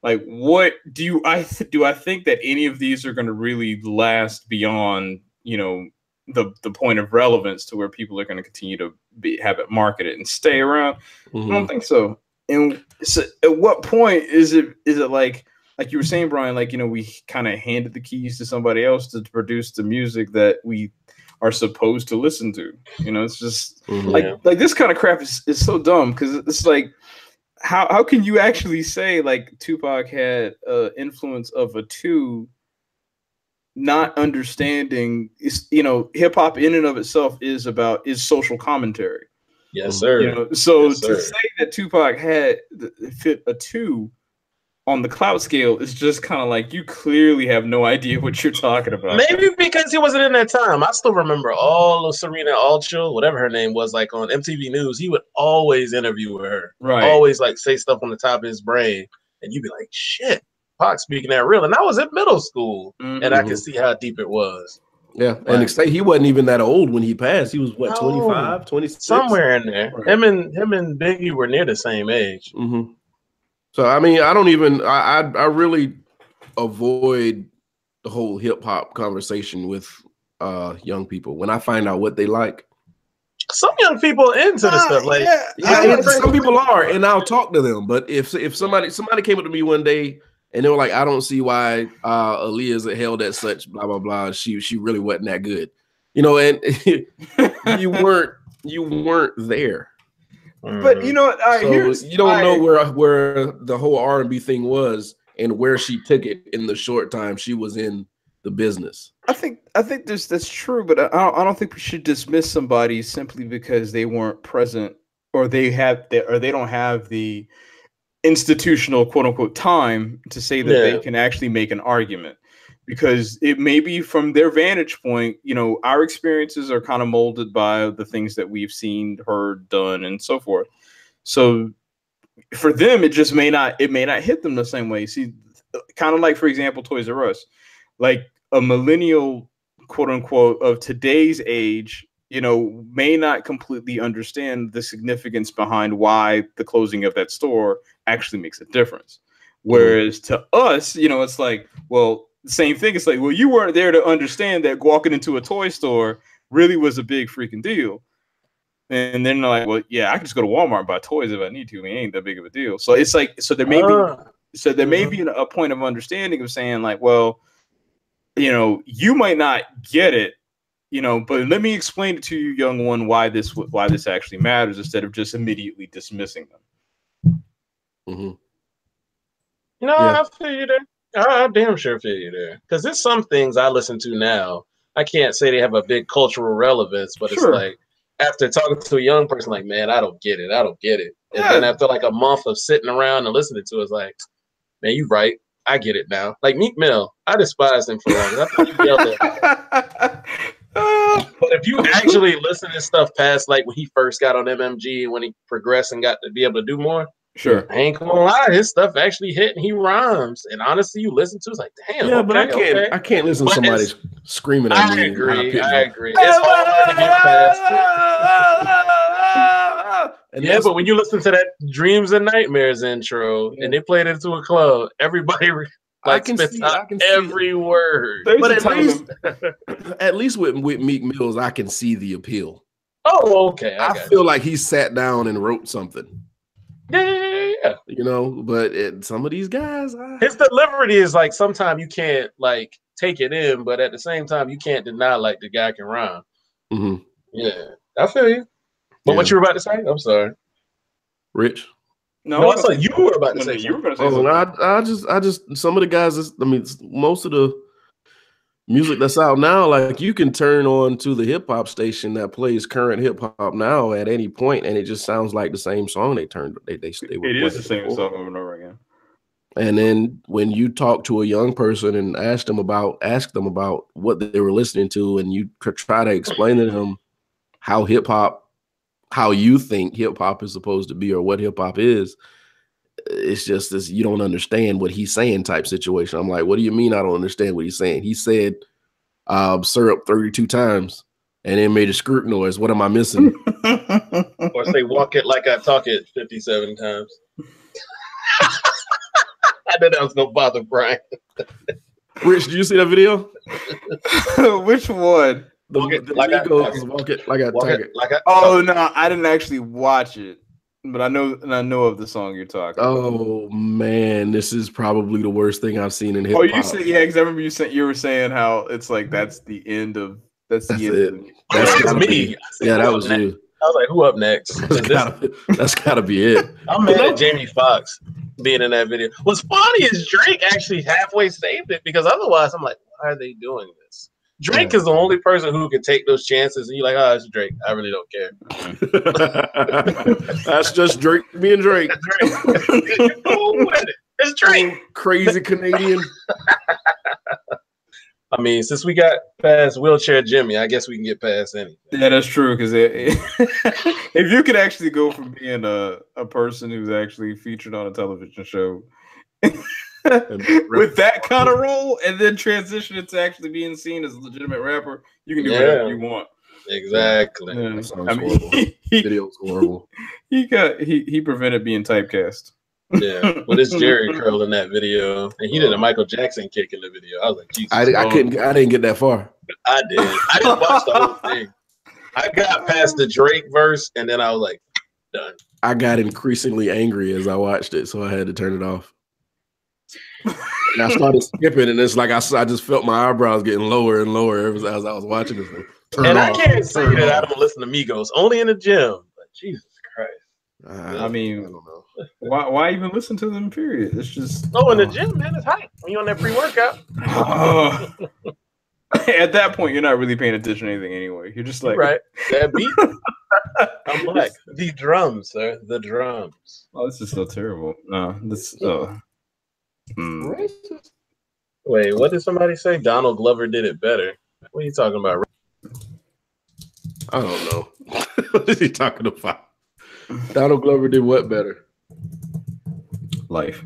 like, what do I think that any of these are going to really last beyond the point of relevance to where people are going to continue to have it marketed and stay around. I don't think so. And so at what point is it like you were saying, Brian, like, we kind of handed the keys to somebody else to produce the music that we are supposed to listen to? It's just like this kind of crap is so dumb, because it's like, how can you actually say like Tupac had influence of a 2, not understanding hip hop in and of itself is social commentary. Yes, sir. So to say that Tupac had fit a 2 on the clout scale is just kind of like, you clearly have no idea what you're talking about. Maybe because he wasn't in that time. I still remember all of Serena Altschul, whatever her name was, like on MTV News. He would always interview her, right? Always like say stuff on the top of his brain, and you'd be like, "Shit, Pac speaking that real." And I was in middle school, and I could see how deep it was. Yeah, and he wasn't even that old when he passed. He was 25, 26? Somewhere in there. Right. Him and Biggie were near the same age. So I mean, I really avoid the whole hip hop conversation with young people when I find out what they like. Some young people into the stuff, like some people are, and I'll talk to them. But if somebody came up to me one day and they were like, I don't see why Aaliyah's held at such blah blah blah. She really wasn't that good, and you weren't there. But you don't know where the whole R&B thing was and where she took it in the short time she was in the business. I think that's true, but I don't think we should dismiss somebody simply because they weren't present, or they don't have the institutional quote unquote time to say that they can actually make an argument. Because it may be from their vantage point, our experiences are kind of molded by the things that we've seen, heard, done, and so forth. So for them, it may not hit them the same way. See, kind of like, for example, Toys R Us, like a millennial, quote unquote, of today's age, may not completely understand the significance behind why the closing of that store actually makes a difference. Whereas to us, it's like, well, same thing. It's like, well, you weren't there to understand that walking into a toy store really was a big freaking deal. And then they're like, well, yeah, I can just go to Walmart and buy toys if I need to. It ain't that big of a deal. So it's like, there may be a point of understanding of saying like, well, you might not get it, but let me explain it to you, young one, why this actually matters, instead of just immediately dismissing them. I feel you there. I damn sure feel you there. Because there's some things I listen to now, I can't say they have a big cultural relevance, but it's like, after talking to a young person, like, man, I don't get it. And then after like a month of sitting around and listening to it, it's like, man, you right. I get it now. Like Meek Mill, I despised him for long. I thought he yelled at but if you actually listen to stuff past like when he first got on MMG and when he progressed and got to be able to do more, sure, I ain't gonna lie, his stuff actually hit and he rhymes. And honestly, you listen to it's like, damn. Yeah, but I can't listen to somebody screaming at me. I agree. It's hard to get past. Yeah, but when you listen to that Dreams and Nightmares intro and they played it into a club, everybody spits out every word. But at least with Meek Mills, I can see the appeal. Oh, okay. I feel like he sat down and wrote something. Yeah. But some of these guys, his delivery is like, sometimes you can't like take it in, but at the same time you can't deny like the guy can rhyme. Yeah, I feel you. But what you were about to say? I'm sorry, Rich. No, I thought you were about to say. You were going to say something. I just some of the guys. Most of the music that's out now, like you can turn on to the hip hop station that plays current hip hop now at any point, and it just sounds like the same song they were. It is the same song over and over again. And then when you talk to a young person and ask them about what they were listening to, and you try to explain to them how you think hip hop is supposed to be or what hip hop is, it's just this, you don't understand what he's saying type situation. I'm like, what do you mean I don't understand what he's saying? He said syrup 32 times and then made a skirt noise. What am I missing? Or say walk it like I talk it 57 times. I knew that was gonna bother Brian. Rich, did you see that video? Which one? The Migos walk it like a tiger. Oh no, I didn't actually watch it, but I know of the song you're talking. Oh man, this is probably the worst thing I've seen in hip hop. Oh, you said because I remember you were saying how it's like that's the end of That's it. That's me. Yeah, that was you. I was like, who up next? That's gotta be it. I'm mad at Jamie Foxx being in that video. What's funny is Drake actually halfway saved it, because otherwise I'm like, why are they doing this? Drake is the only person who can take those chances, and you're like, oh, it's Drake. I really don't care. That's just Drake being Drake. It's Drake. Crazy Canadian. I mean, since we got past Wheelchair Jimmy, I guess we can get past anything. Yeah, that's true. Because if you could actually go from being a person who's actually featured on a television show with that kind of role, and then transition it to actually being seen as a legitimate rapper, you can do whatever you want. Exactly. Yeah. That sounds horrible. Video's horrible. He prevented being typecast. Yeah, but it's Jerry Curl in that video, and he did a Michael Jackson kick in the video. I was like, Jesus. I didn't get that far. I did. I didn't watch the whole thing. I got past the Drake verse, and then I was like, done. I got increasingly angry as I watched it, so I had to turn it off. And I started skipping, and it's like I just felt my eyebrows getting lower and lower as I was watching this thing. I can't say that I don't listen to Migos, only in the gym. But Jesus Christ. I mean, I don't know. Why even listen to them? Period. It's just in the gym, man. It's hype when you're on that pre-workout. At that point, you're not really paying attention to anything anyway. You're just like, right. That beat. I'm like, the drums, sir. The drums. Oh, this is so terrible. No, this. Wait, what did somebody say? Donald Glover did it better. What are you talking about? I don't know. What is he talking about? Donald Glover did what better? Life.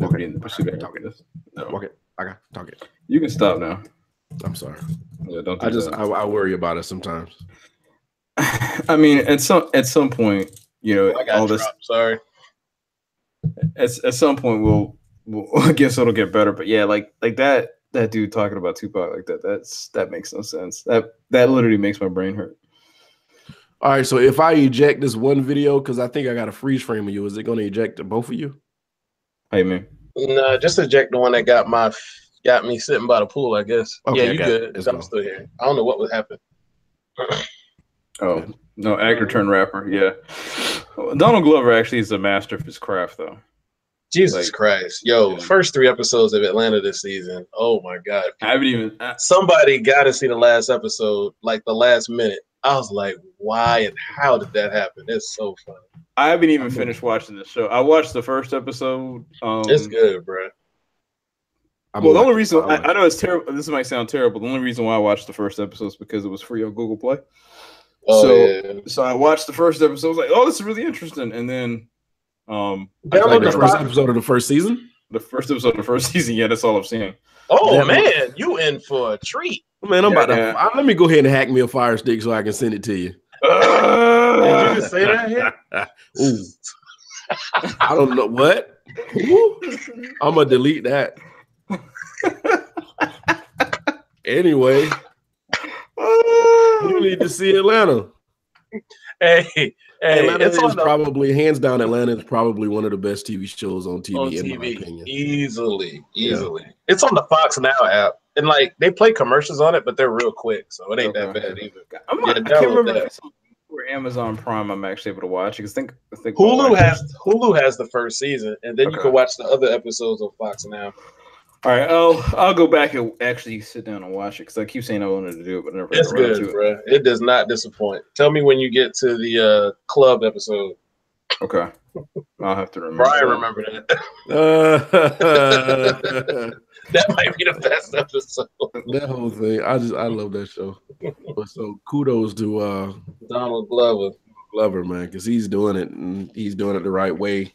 Okay. In the pursuit of happiness. No. Okay. I got talk it. You can stop now. I'm sorry. Yeah, don't. I worry about it sometimes. I mean, at some point, you know, all this. Sorry. At some point, we'll I guess it'll get better. But yeah, like that dude talking about Tupac like that makes no sense. That literally makes my brain hurt. All right, so if I eject this one video, because I think I got a freeze frame of you, is it going to eject both of you? Hey, man. No, just eject the one that got me sitting by the pool, I guess. Okay, yeah, you good. I'm still here. I don't know what would happen. Oh, no, actor turned rapper, yeah. Donald Glover actually is a master of his craft, though. Jesus Christ. Yo, first 3 episodes of Atlanta this season. Oh, my God. I haven't even... Somebody got to see the last episode, like the last minute. I was like, why and how did that happen? It's so fun. I haven't even finished watching the show. I watched the first episode. It's good, bro. Well, the only reason I know it's terrible. This might sound terrible. The only reason why I watched the first episode is because it was free on Google Play. So I watched the first episode. I was like, oh, this is really interesting. And then, the first episode of the first season. The first episode of the first season. Yeah, that's all I'm seeing. Oh man, you in for a treat. Man, I'm about to. Let me go ahead and hack me a Fire Stick so I can send it to you. Did you just say that here? Ooh. I don't know what. I'm gonna delete that. Anyway, you need to see Atlanta. Hey, Atlanta is probably hands down. Atlanta is probably one of the best TV shows on TV, in my opinion. Easily. It's on the Fox Now app, and like they play commercials on it, but they're real quick, so it ain't that bad either. I can't remember if it's for Amazon Prime. I'm actually able to watch it because think Hulu has the first season, and then you can watch the other episodes on Fox Now. All right, I'll go back and actually sit down and watch it because I keep saying I wanted to do it, but never. It's good, bro. It does not disappoint. Tell me when you get to the club episode. Okay, I'll have to remember. Brian, remember that. That might be the best episode. That whole thing, I love that show. But so kudos to Donald Glover, man, because he's doing it and he's doing it the right way.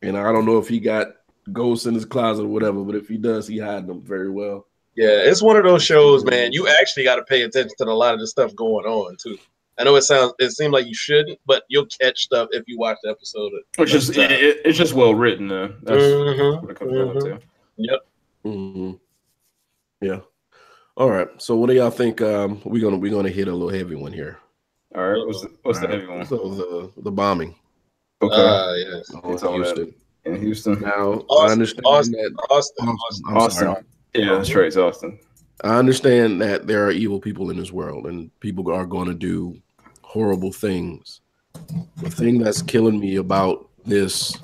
And I don't know if he got ghosts in his closet or whatever, but if he does, he hide them very well. Yeah, it's one of those shows, man. You actually got to pay attention to a lot of the stuff going on too. I know it seemed like you shouldn't, but you'll catch stuff if you watch the episode. It's just well written. That's what it comes down to. Yep. Mm-hmm. Yeah. All right. So what do y'all think? We're gonna hit a little heavy one here. All right. What's the heavy one? So the bombing. Okay. Yes. On Houston. In Houston. Now Austin, I understand that Austin. I'm sorry. Yeah, that's right. It's Austin. I understand that there are evil people in this world, and people are going to do horrible things. The thing that's killing me about this,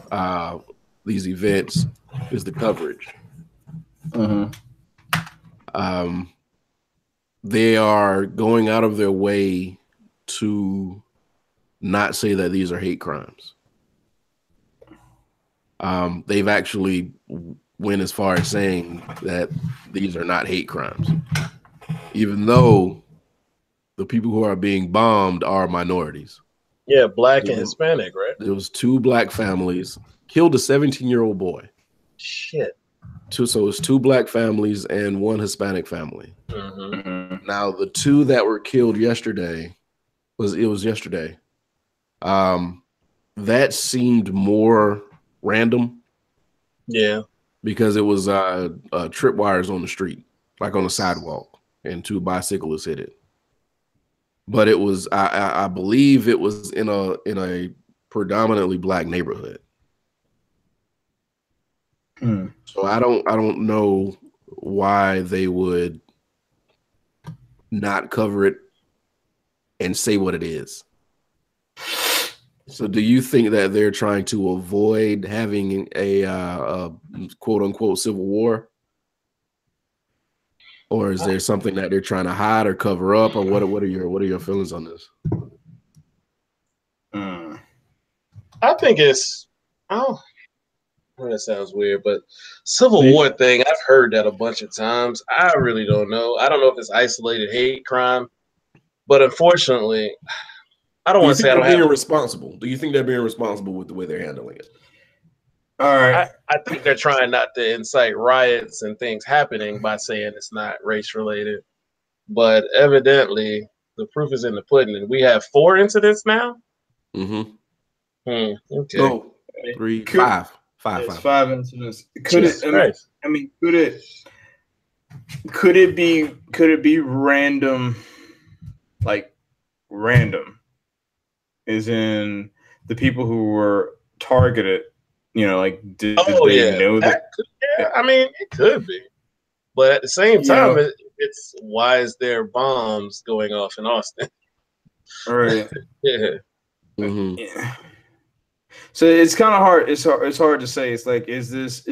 these events, is the coverage. They are going out of their way to not say that these are hate crimes. They've actually went as far as saying that these are not hate crimes, even though the people who are being bombed are minorities. Yeah, black and Hispanic, right? There was 2 black families killed a 17-year-old boy. Shit. So it's 2 black families and 1 Hispanic family. Now the 2 that were killed yesterday was yesterday. That seemed more random. Yeah. Because it was tripwires on the street, like on the sidewalk, and 2 bicyclists hit it. But it was, I believe, it was in a predominantly black neighborhood. So I don't know why they would not cover it and say what it is. So do you think that they're trying to avoid having a quote unquote civil war? Or is there something that they're trying to hide or cover up, or what are your feelings on this? I think it's that sounds weird, but Civil War thing, I've heard that a bunch of times. I really don't know. I don't know if it's isolated hate crime, but unfortunately, I don't want to say I don't have responsible. Do you think they're being responsible with the way they're handling it? All right. I think they're trying not to incite riots and things happening by saying it's not race related. But evidently, the proof is in the pudding, and we have 4 incidents now. Okay. Oh, 3, 5. 5 incidents. Could it be random? Like random, as in the people who were targeted. You know, like did they know that? I mean, it could be, but at the same time, it's why is there bombs going off in Austin? Right. Yeah. Yeah. So it's kind of hard. It's hard to say. It's like, is this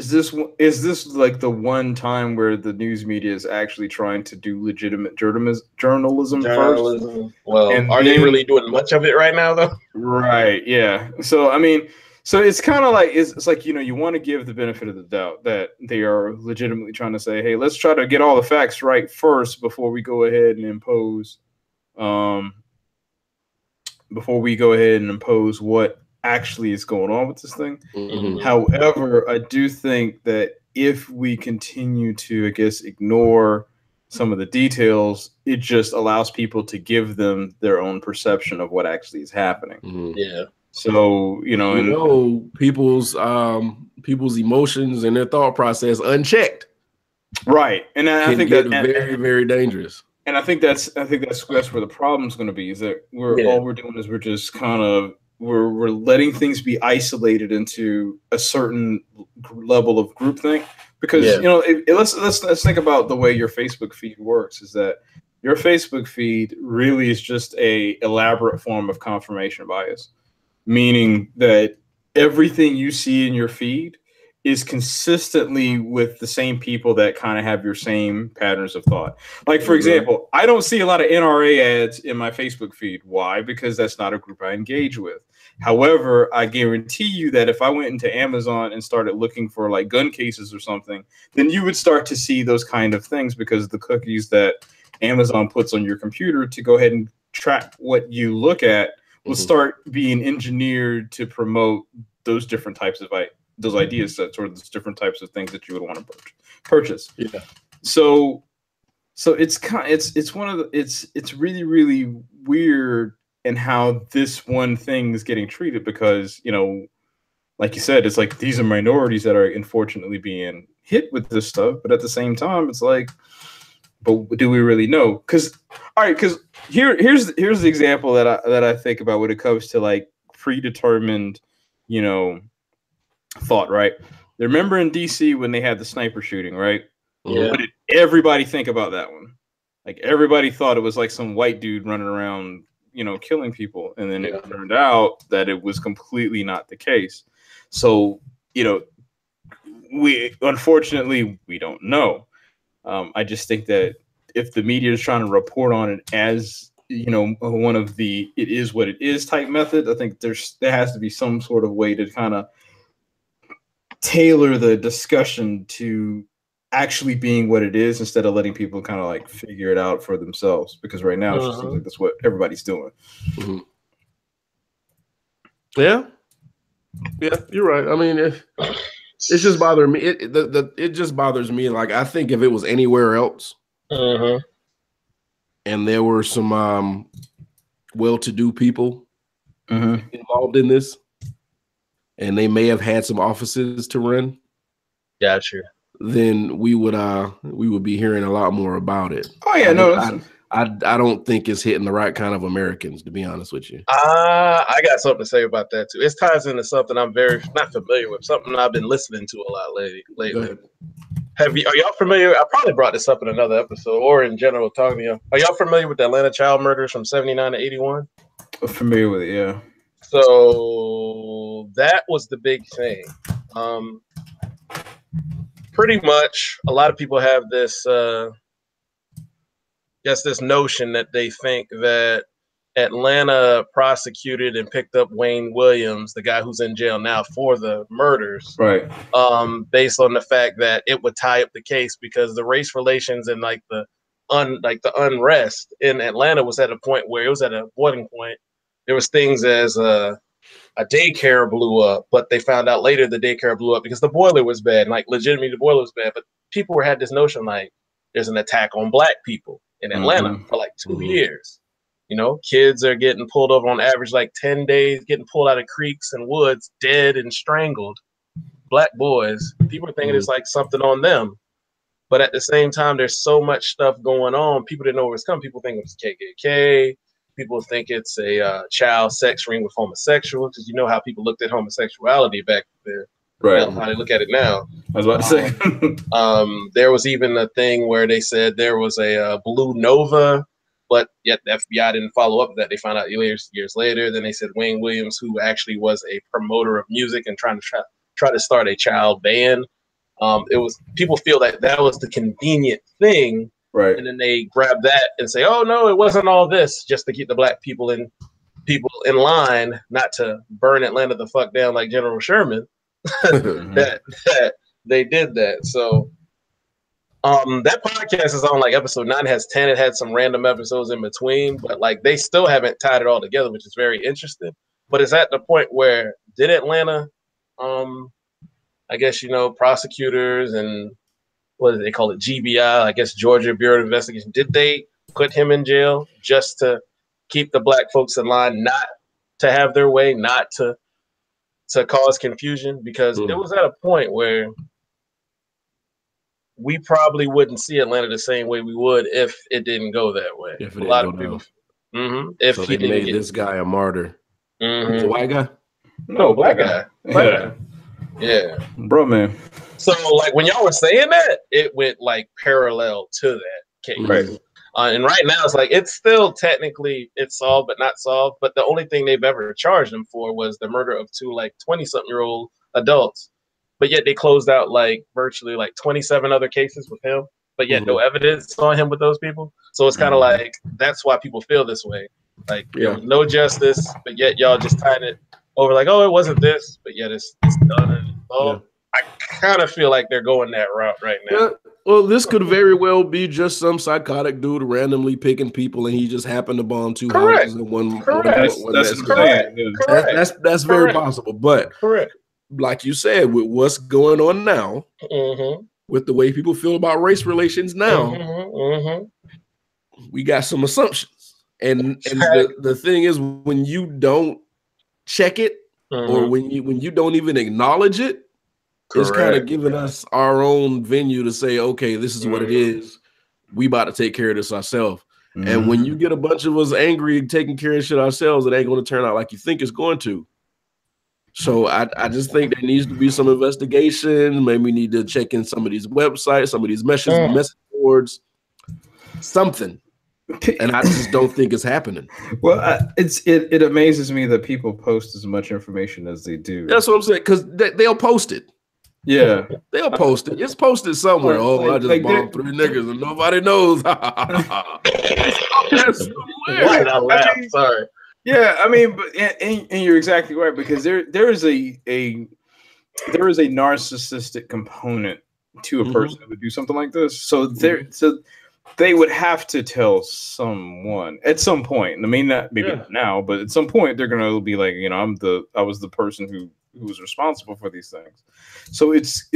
like the one time where the news media is actually trying to do legitimate journalism first? Well, and are they really doing much of it right now, though? Right. Yeah. So I mean, so it's kind of like it's like, you know, you want to give the benefit of the doubt that they are legitimately trying to say, hey, let's try to get all the facts right first before we go ahead and impose, what actually is going on with this thing. However, I do think that if we continue to, I guess, ignore some of the details, it just allows people to give them their own perception of what actually is happening. Yeah. So, people's emotions and their thought process unchecked. Right. And I think that's very, very dangerous. And I think that's where the problem's going to be, is that all we're doing is we're just kind of we're letting things be isolated into a certain level of groupthink, because let's think about the way your Facebook feed works. Is that your Facebook feed really is just a elaborate form of confirmation bias, meaning that everything you see in your feed is consistently with the same people that kind of have your same patterns of thought. Like, for example, I don't see a lot of NRA ads in my Facebook feed. Why? Because that's not a group I engage with. However, I guarantee you that if I went into Amazon and started looking for like gun cases or something, then you would start to see those kind of things, because the cookies that Amazon puts on your computer to go ahead and track what you look at will start being engineered to promote those different types of those idea sets, or those different types of things that you would want to purchase. Yeah. So it's one of the, it's really, really weird in how this one thing is getting treated, because, like you said, it's like these are minorities that are unfortunately being hit with this stuff. But at the same time, it's like, but do we really know? Because here's the example that I think about when it comes to like predetermined, thought, right? Remember in DC when they had the sniper shooting, right? Yeah. What did everybody think about that one? Like everybody thought it was like some white dude running around, killing people, and then it turned out that it was completely not the case. So, we unfortunately we don't know. I just think that if the media is trying to report on it as one of the "it is what it is" type method, I think there has to be some sort of way to kind of tailor the discussion to actually being what it is instead of letting people kind of like figure it out for themselves. Because right now it just seems like that's what everybody's doing. Mm-hmm. Yeah, you're right. I mean, it just bothers me. It just bothers me. Like I think if it was anywhere else, and there were some well-to-do people involved in this, and they may have had some offices to run. Gotcha. Then we would be hearing a lot more about it. Oh yeah, I don't think it's hitting the right kind of Americans, to be honest with you. I got something to say about that too. It ties into something I'm very not familiar with, something I've been listening to a lot lately. Are y'all familiar? I probably brought this up in another episode or in general talking to you. Are y'all familiar with the Atlanta child murders from 79 to 81? I'm familiar with it, yeah. So that was the big thing. Pretty much a lot of people have this this notion that they think that Atlanta prosecuted and picked up Wayne Williams, the guy who's in jail now for the murders, right? Based on the fact that it would tie up the case because the race relations and the unrest in Atlanta was at a point where it was at a boiling point. There was things as a daycare blew up, but they found out later the daycare blew up because the boiler was bad. Like legitimately the boiler was bad, but people had this notion like there's an attack on black people in Atlanta for like 2 years. Kids are getting pulled over on average like 10 days, getting pulled out of creeks and woods, dead and strangled. Black boys. People are thinking it's like something on them. But at the same time, there's so much stuff going on. People didn't know where it's coming. People think it's KKK. People think it's a child sex ring with homosexuals, because you know how people looked at homosexuality back then. Right. How they look at it now. I was about to say. There was even a thing where they said there was a Blue Nova, but yet the FBI didn't follow up with that. They found out years later. Then they said Wayne Williams, who actually was a promoter of music and trying to start a child band. It was people feel that was the convenient thing. Right. And then they grab that and say, oh, no, it wasn't all this, just to keep the black people in line, not to burn Atlanta the fuck down like General Sherman. that they did that. So that podcast is on like episode 9. It has 10. It had some random episodes in between, but like they still haven't tied it all together, which is very interesting. But it's at the point where did Atlanta, I guess, prosecutors and what do they call it? GBI, I guess Georgia Bureau of Investigation. Did they put him in jail just to keep the black folks in line, not to have their way, not to cause confusion? Because it was at a point where we probably wouldn't see Atlanta the same way we would if it didn't go that way. If a lot of people. If so he they made this guy a martyr. He's a white guy? No, black guy. Yeah. Bro, man. So, like, when y'all were saying that, it went, like, parallel to that case. Right. And right now, it's like, it's still technically, it's solved, but not solved. But the only thing they've ever charged him for was the murder of 2, like, 20-something-year-old adults. But yet they closed out, like, virtually, like, 27 other cases with him. But yet no evidence on him with those people. So it's kind of like, that's why people feel this way. Like, there was no justice, but yet y'all just tied it over, like, oh, it wasn't this, but yet it's done. I kind of feel like they're going that route right now. Yeah. Well, this could very well be just some psychotic dude randomly picking people, and he just happened to bomb 2 houses in one. Correct. That's correct. That's very possible. But like you said, with what's going on now, with the way people feel about race relations now, we got some assumptions. And the thing is, when you don't check it, or when you don't even acknowledge it, it's kind of giving us our own venue to say, okay, this is what it is. we about to take care of this ourselves. And when you get a bunch of us angry taking care of shit ourselves, it ain't going to turn out like you think it's going to. So I just think there needs to be some investigation. Maybe we need to check in some of these websites, some of these message boards, something. And I just don't think it's happening. Well, it amazes me that people post as much information as they do. That's what I'm saying, because they'll post it. Yeah, they'll post it. It's posted somewhere. I just bombed 3 niggas and nobody knows. Sorry. Yeah, I mean, but and you're exactly right, because there is a narcissistic component to a person who would do something like this. So they would have to tell someone at some point. I mean, not now, but at some point they're gonna be like, I was the person who was responsible for these things. So it's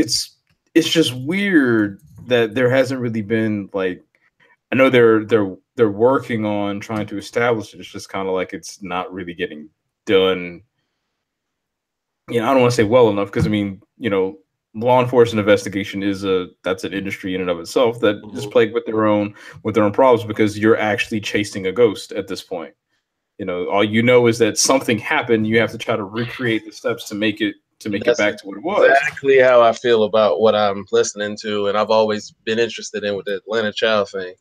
just weird that there hasn't really been, like, I know they're working on trying to establish it. It's just kind of like it's not really getting done. I don't want to say well enough, because I mean, law enforcement investigation that's an industry in and of itself that is plagued with their own problems, because you're actually chasing a ghost at this point. All is that something happened. You have to try to recreate the steps to make it back to what it was. Exactly how I feel about what I'm listening to, and I've always been interested in with the Atlanta Child thing.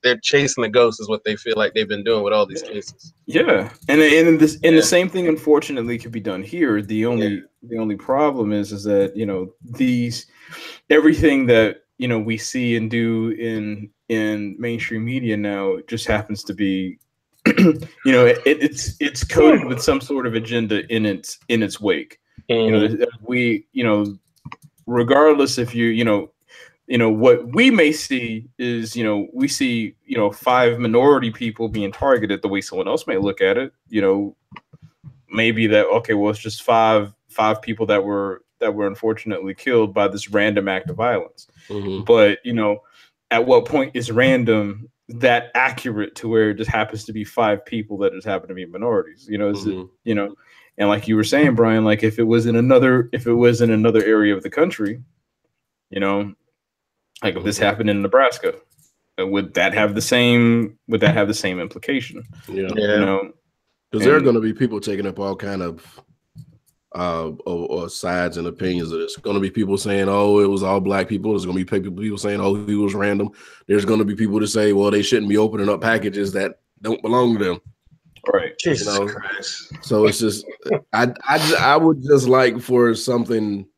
They're chasing the ghost is what they feel like they've been doing with all these cases. Yeah, and the same thing, unfortunately, could be done here. The only problem is that everything that we see and do in mainstream media now just happens to be it's coded with some sort of agenda in its wake. Regardless if what we may see is, we see, 5 minority people being targeted the way someone else may look at it. Maybe that, okay, well, it's just five people that were unfortunately killed by this random act of violence. But, at what point is random that accurate to where it just happens to be 5 people that just happen to be minorities? And like you were saying, Brian, like if it was in another area of the country, like if this happened in Nebraska, would that have the same implication? Yeah. Because there are going to be people taking up all kind of or sides and opinions of this. There's going to be people saying, "Oh, it was all black people." There's going to be people saying, "Oh, he was random." There's going to be people to say, "Well, they shouldn't be opening up packages that don't belong to them." Right. Jesus Christ. So it's just, I would just like for something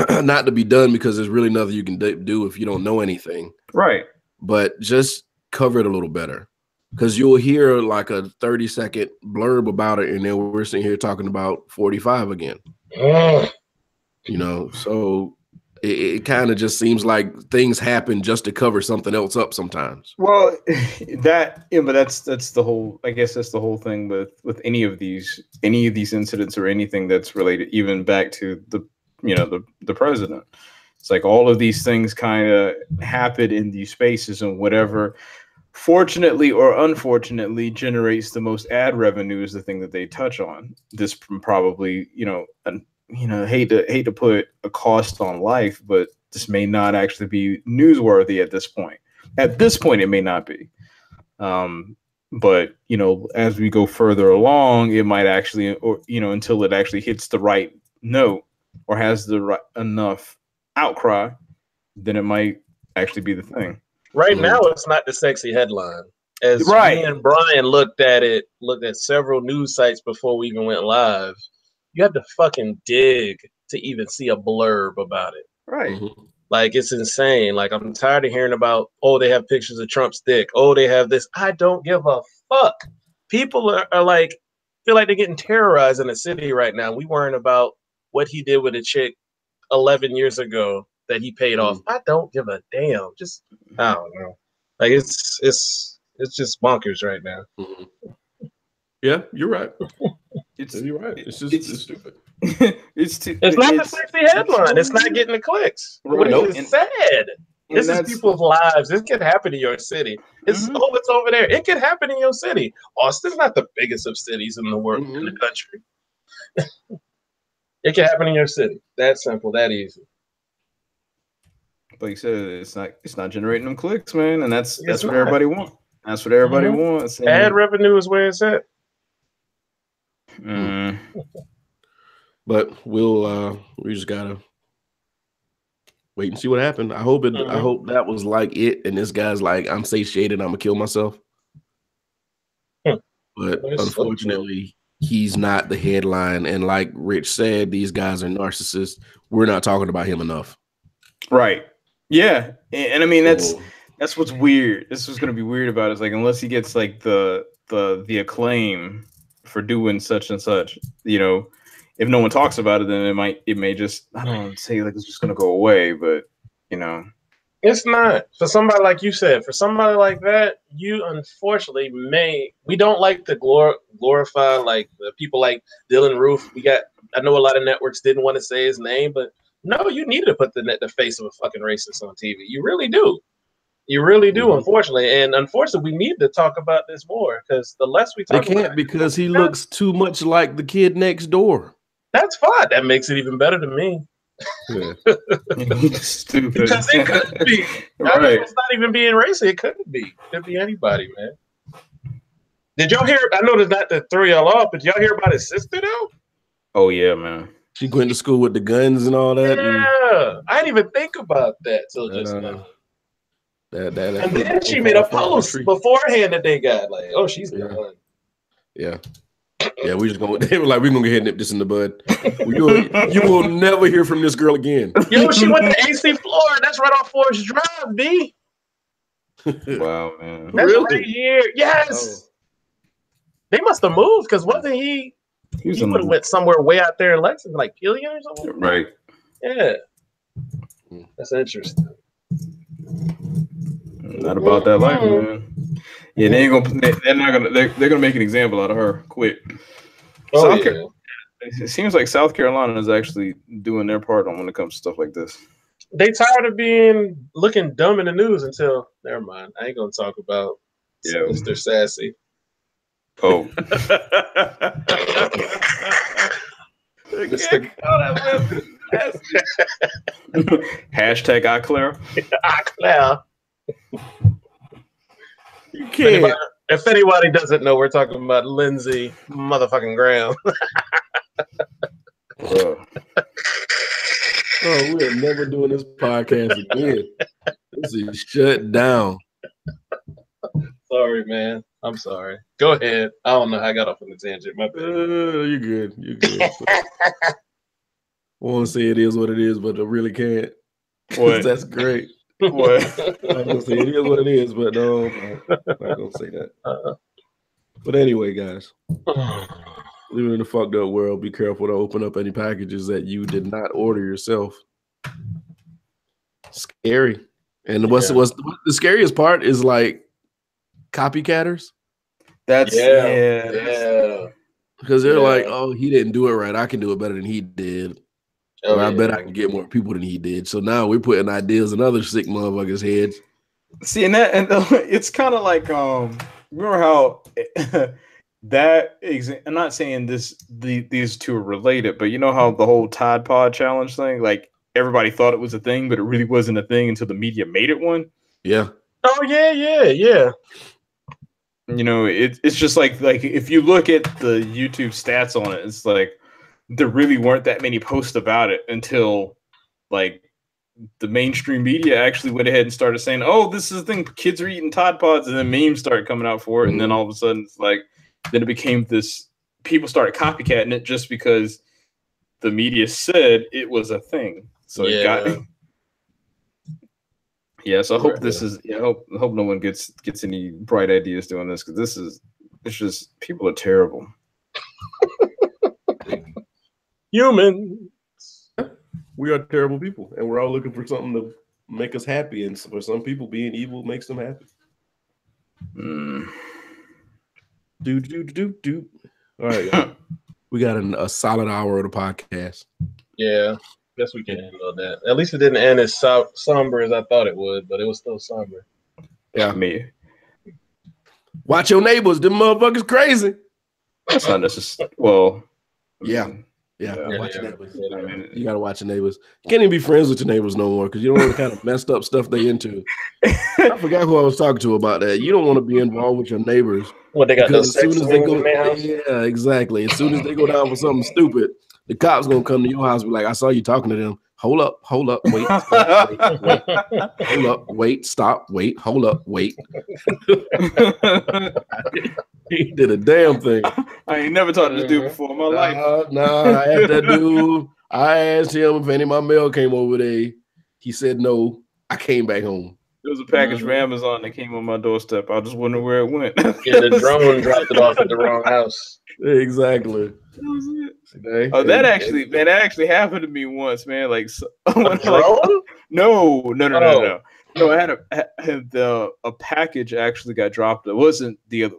not to be done, because there's really nothing you can do if you don't know anything. Right. But just cover it a little better, because you'll hear like a 30-second blurb about it, and then we're sitting here talking about 45 again. So it kind of just seems like things happen just to cover something else up sometimes. Well, but that's the whole, I guess that's the whole thing with any of these incidents or anything that's related even back to the president. It's like all of these things kind of happen in these spaces, and whatever fortunately or unfortunately generates the most ad revenue is the thing that they touch on. This probably, hate to put a cost on life, but this may not actually be newsworthy at this point. At this point, it may not be. But as we go further along, it might actually, or until it actually hits the right note or has the right enough outcry, then it might actually be the thing. Right now, it's not the sexy headline. As me and Brian looked at several news sites before we even went live. You have to fucking dig to even see a blurb about it. Right. Like, it's insane. Like, I'm tired of hearing about, oh, they have pictures of Trump's dick. Oh, they have this. I don't give a fuck. People are like, feel like they're getting terrorized in the city right now. We worrying about what he did with a chick 11 years ago that he paid off. I don't give a damn. Just, I don't know. Like, it's just bonkers right now. Yeah, you're right. You're right. It's stupid. It's not the sexy headline. It's not getting the clicks. Right. It's sad. This is people's lives. This could happen in your city. It's it's over there. It could happen in your city. Austin's not the biggest of cities in the world, in the country. It can happen in your city. That simple, that easy. like you said, it's not generating them clicks, man, and that's what not. everybody wants. That's what everybody wants. And ad revenue is where it's at. But we just gotta wait and see what happened. I hope that was like it, and this guy's like, I'm satiated, I'm gonna kill myself. But unfortunately, he's not the headline. And like Rich said, these guys are narcissists. We're not talking about him enough. Right. Yeah. And I mean, that's what's weird. This was going to be weird about it. It's like, unless he gets like the acclaim for doing such and such, you know, if no one talks about it, then it may just, I don't know, say like it's just going to go away. But, you know. It's not. For somebody like you said, for somebody like that, you unfortunately we don't like to glorify like the people like Dylan Roof. I know a lot of networks didn't want to say his name, but no, you need to put the face of a fucking racist on TV. You really do. You really do, unfortunately. And unfortunately, we need to talk about this more because the less we talk about it, because he looks too much like the kid next door. That's fine. That makes it even better to me. Yeah. Stupid. Because it could be. Right. I mean, it's not even being racist. It could be. It could be anybody, man. Did y'all hear? I know there's not to throw y'all off, but y'all hear about his sister though? Oh yeah, man. She went to school with the guns and all that. Yeah, I didn't even think about that till just now. And then she made a post beforehand that they got like, oh, she's gone. Yeah. Yeah, we just gonna. They were like, we're gonna go ahead and nip this in the bud. You will never hear from this girl again. Yo, she went to AC Florida. That's right off Forest Drive, B. Wow, man. That's really? Right here. Yes. Oh. They must have moved because wasn't he? He would have went somewhere way out there in Lexington, like Killian or something. Right. Yeah. That's interesting. Not about that life, man. Yeah, they're gonna make an example out of her quick. It seems like South Carolina is actually doing their part on when it comes to stuff like this. They tired of looking dumb in the news until never mind. I ain't gonna talk about Mr. Sassy. Oh. Hashtag iClaire. iClaire. You can't. If anybody doesn't know, we're talking about Lindsey motherfucking Graham. Oh, we're never doing this podcast again. This is shut down. Sorry, man. I'm sorry. Go ahead. I don't know how I got off on the tangent. My bad. You're good. You're good. I want to say it is what it is, but I really can't. What? That's great. What? I'm gonna say it is what it is, but no, I'm not gonna say that. But anyway, guys, living in a fucked up world, be careful to open up any packages that you did not order yourself. Scary. And what's the scariest part is like copycatters. That's because they're like, oh, he didn't do it right. I can do it better than he did. Oh, I bet I can get more people than he did. So now we're putting ideas in other sick motherfuckers' heads. See, and it's kind of like remember how I'm not saying these two are related, but you know how the whole Tide Pod challenge thing, like everybody thought it was a thing, but it really wasn't a thing until the media made it one. Yeah. Oh yeah. You know, it's just like if you look at the YouTube stats on it, it's like there really weren't that many posts about it until like the mainstream media actually went ahead and started saying, oh, this is the thing, kids are eating Tide Pods, and then memes started coming out for it. And then all of a sudden it's like, then it became this, people started copycatting it just because the media said it was a thing. So it got so I hope this is, I hope no one gets any bright ideas doing this, because it's just, people are terrible. Human. We are terrible people, and we're all looking for something to make us happy. And for some people, being evil makes them happy. Do. All right, we got a solid hour of the podcast. Yeah, guess we can handle that. At least it didn't end as somber as I thought it would, but it was still somber. Yeah, me. Watch your neighbors. Them motherfuckers crazy. That's not necessary. Well, yeah. Yeah, Yeah, watch yeah. Neighbors. I mean, You gotta watch your neighbors. You can't even be friends with your neighbors no more because you don't know the kind of messed up stuff they into. I forgot who I was talking to about that. You don't want to be involved with your neighbors What they got because those as soon sex as they rings go, in their house? yeah, exactly. As soon as they go down for something stupid, the cops gonna come to your house and be like, "I saw you talking to them. Hold up, wait, stop, wait, hold up, wait, stop, wait, hold up, wait." He did a damn thing. I ain't never talked to this dude before in my life. Nah, I asked that dude. I asked him if any of my mail came over there. He said no. I came back home. There was a package from Amazon that came on my doorstep. I just wondering where it went. Yeah, the drone dropped it off at the wrong house. Exactly. That was it. Today. Oh, that actually happened to me once, man. Like, A drone? No. Oh. No, I had a package actually got dropped. It wasn't a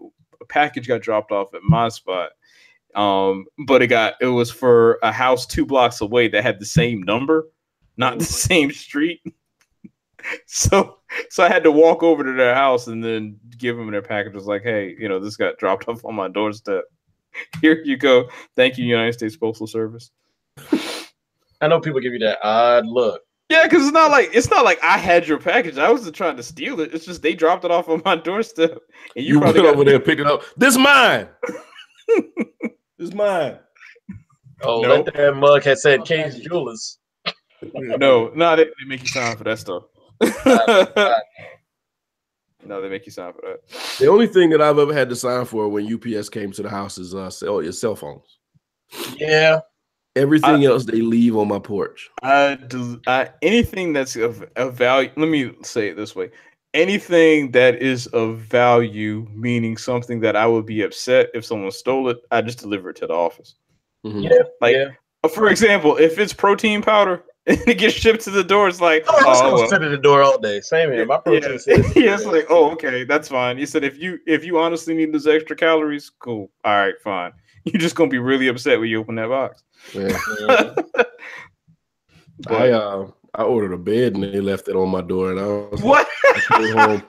package got dropped off at my spot. But it was for a house 2 blocks away that had the same number, not the same street. So I had to walk over to their house and then give them their package. It was like, hey, this got dropped off on my doorstep. Here you go. Thank you, United States Postal Service. I know people give you that odd look. Yeah, because it's not like I had your package. I wasn't trying to steal it. It's just they dropped it off on my doorstep, and You probably went over there and picked it up. This mine. This mine. Oh, No. that mug had said King's Jewelers. No, they make you sign for that stuff. No, they make you sign for that. The only thing that I've ever had to sign for when UPS came to the house is cell phones. Yeah. Everything else they leave on my porch. Anything that's of value. Let me say it this way: anything that is of value, meaning something that I would be upset if someone stole it, I just deliver it to the office. Mhm. Yeah. For example, if it's protein powder and it gets shipped to the door, it's like, I was gonna sit at the door all day. Same here. My protein says yeah, it's like, oh, okay, that's fine. You said if you honestly need those extra calories, cool. All right, fine. You're just gonna be really upset when you open that box. Yeah. But- I ordered a bed and they left it on my door, and I was What? I came home.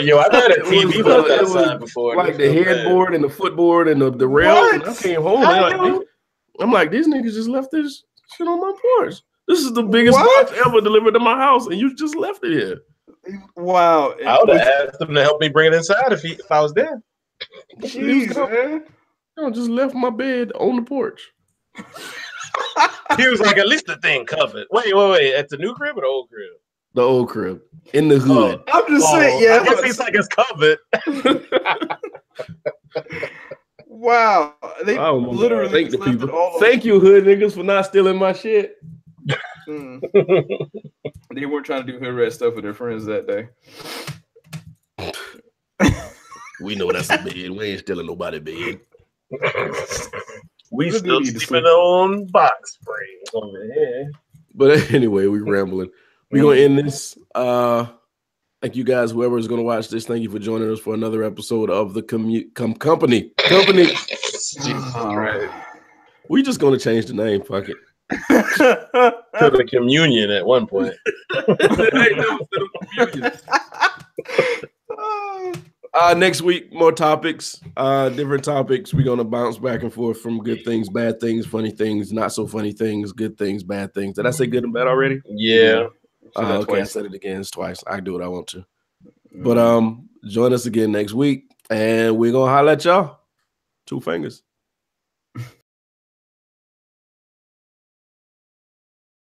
Yo, I've had a It was, TV uh, left it was outside before. like the headboard and the footboard and the rail. And I came home. I'm like, these niggas just left this shit on my porch. This is the biggest box ever delivered to my house, and you just left it here. Wow. I would have asked them to help me bring it inside if I was there. Jeez, man. I just left my bed on the porch. He was like, at least the thing covered. Wait. At the new crib or the old crib? The old crib in the hood. I'm just saying, yeah. I guess he's like, it's covered. Wow. They literally thank the just left it people. all Thank you, hood niggas, for not stealing my shit. They weren't trying to do hood rat stuff with their friends that day. We know that's a bed. We ain't stealing nobody bed. We What do still you need to sleeping sleep? on box springs over here. But anyway, we rambling. We're gonna end this. Thank you guys, whoever is gonna watch this. Thank you for joining us for another episode of the company. Jesus Christ. We just gonna change the name. Fuck it. To the communion at one point. Next week, more topics, different topics. We're gonna bounce back and forth from good things, bad things, funny things, not so funny things, good things, bad things. Did I say good and bad already? Yeah. Okay, I said it again. It's twice. I do what I want to. But join us again next week, and we're gonna holler at y'all. 2 fingers.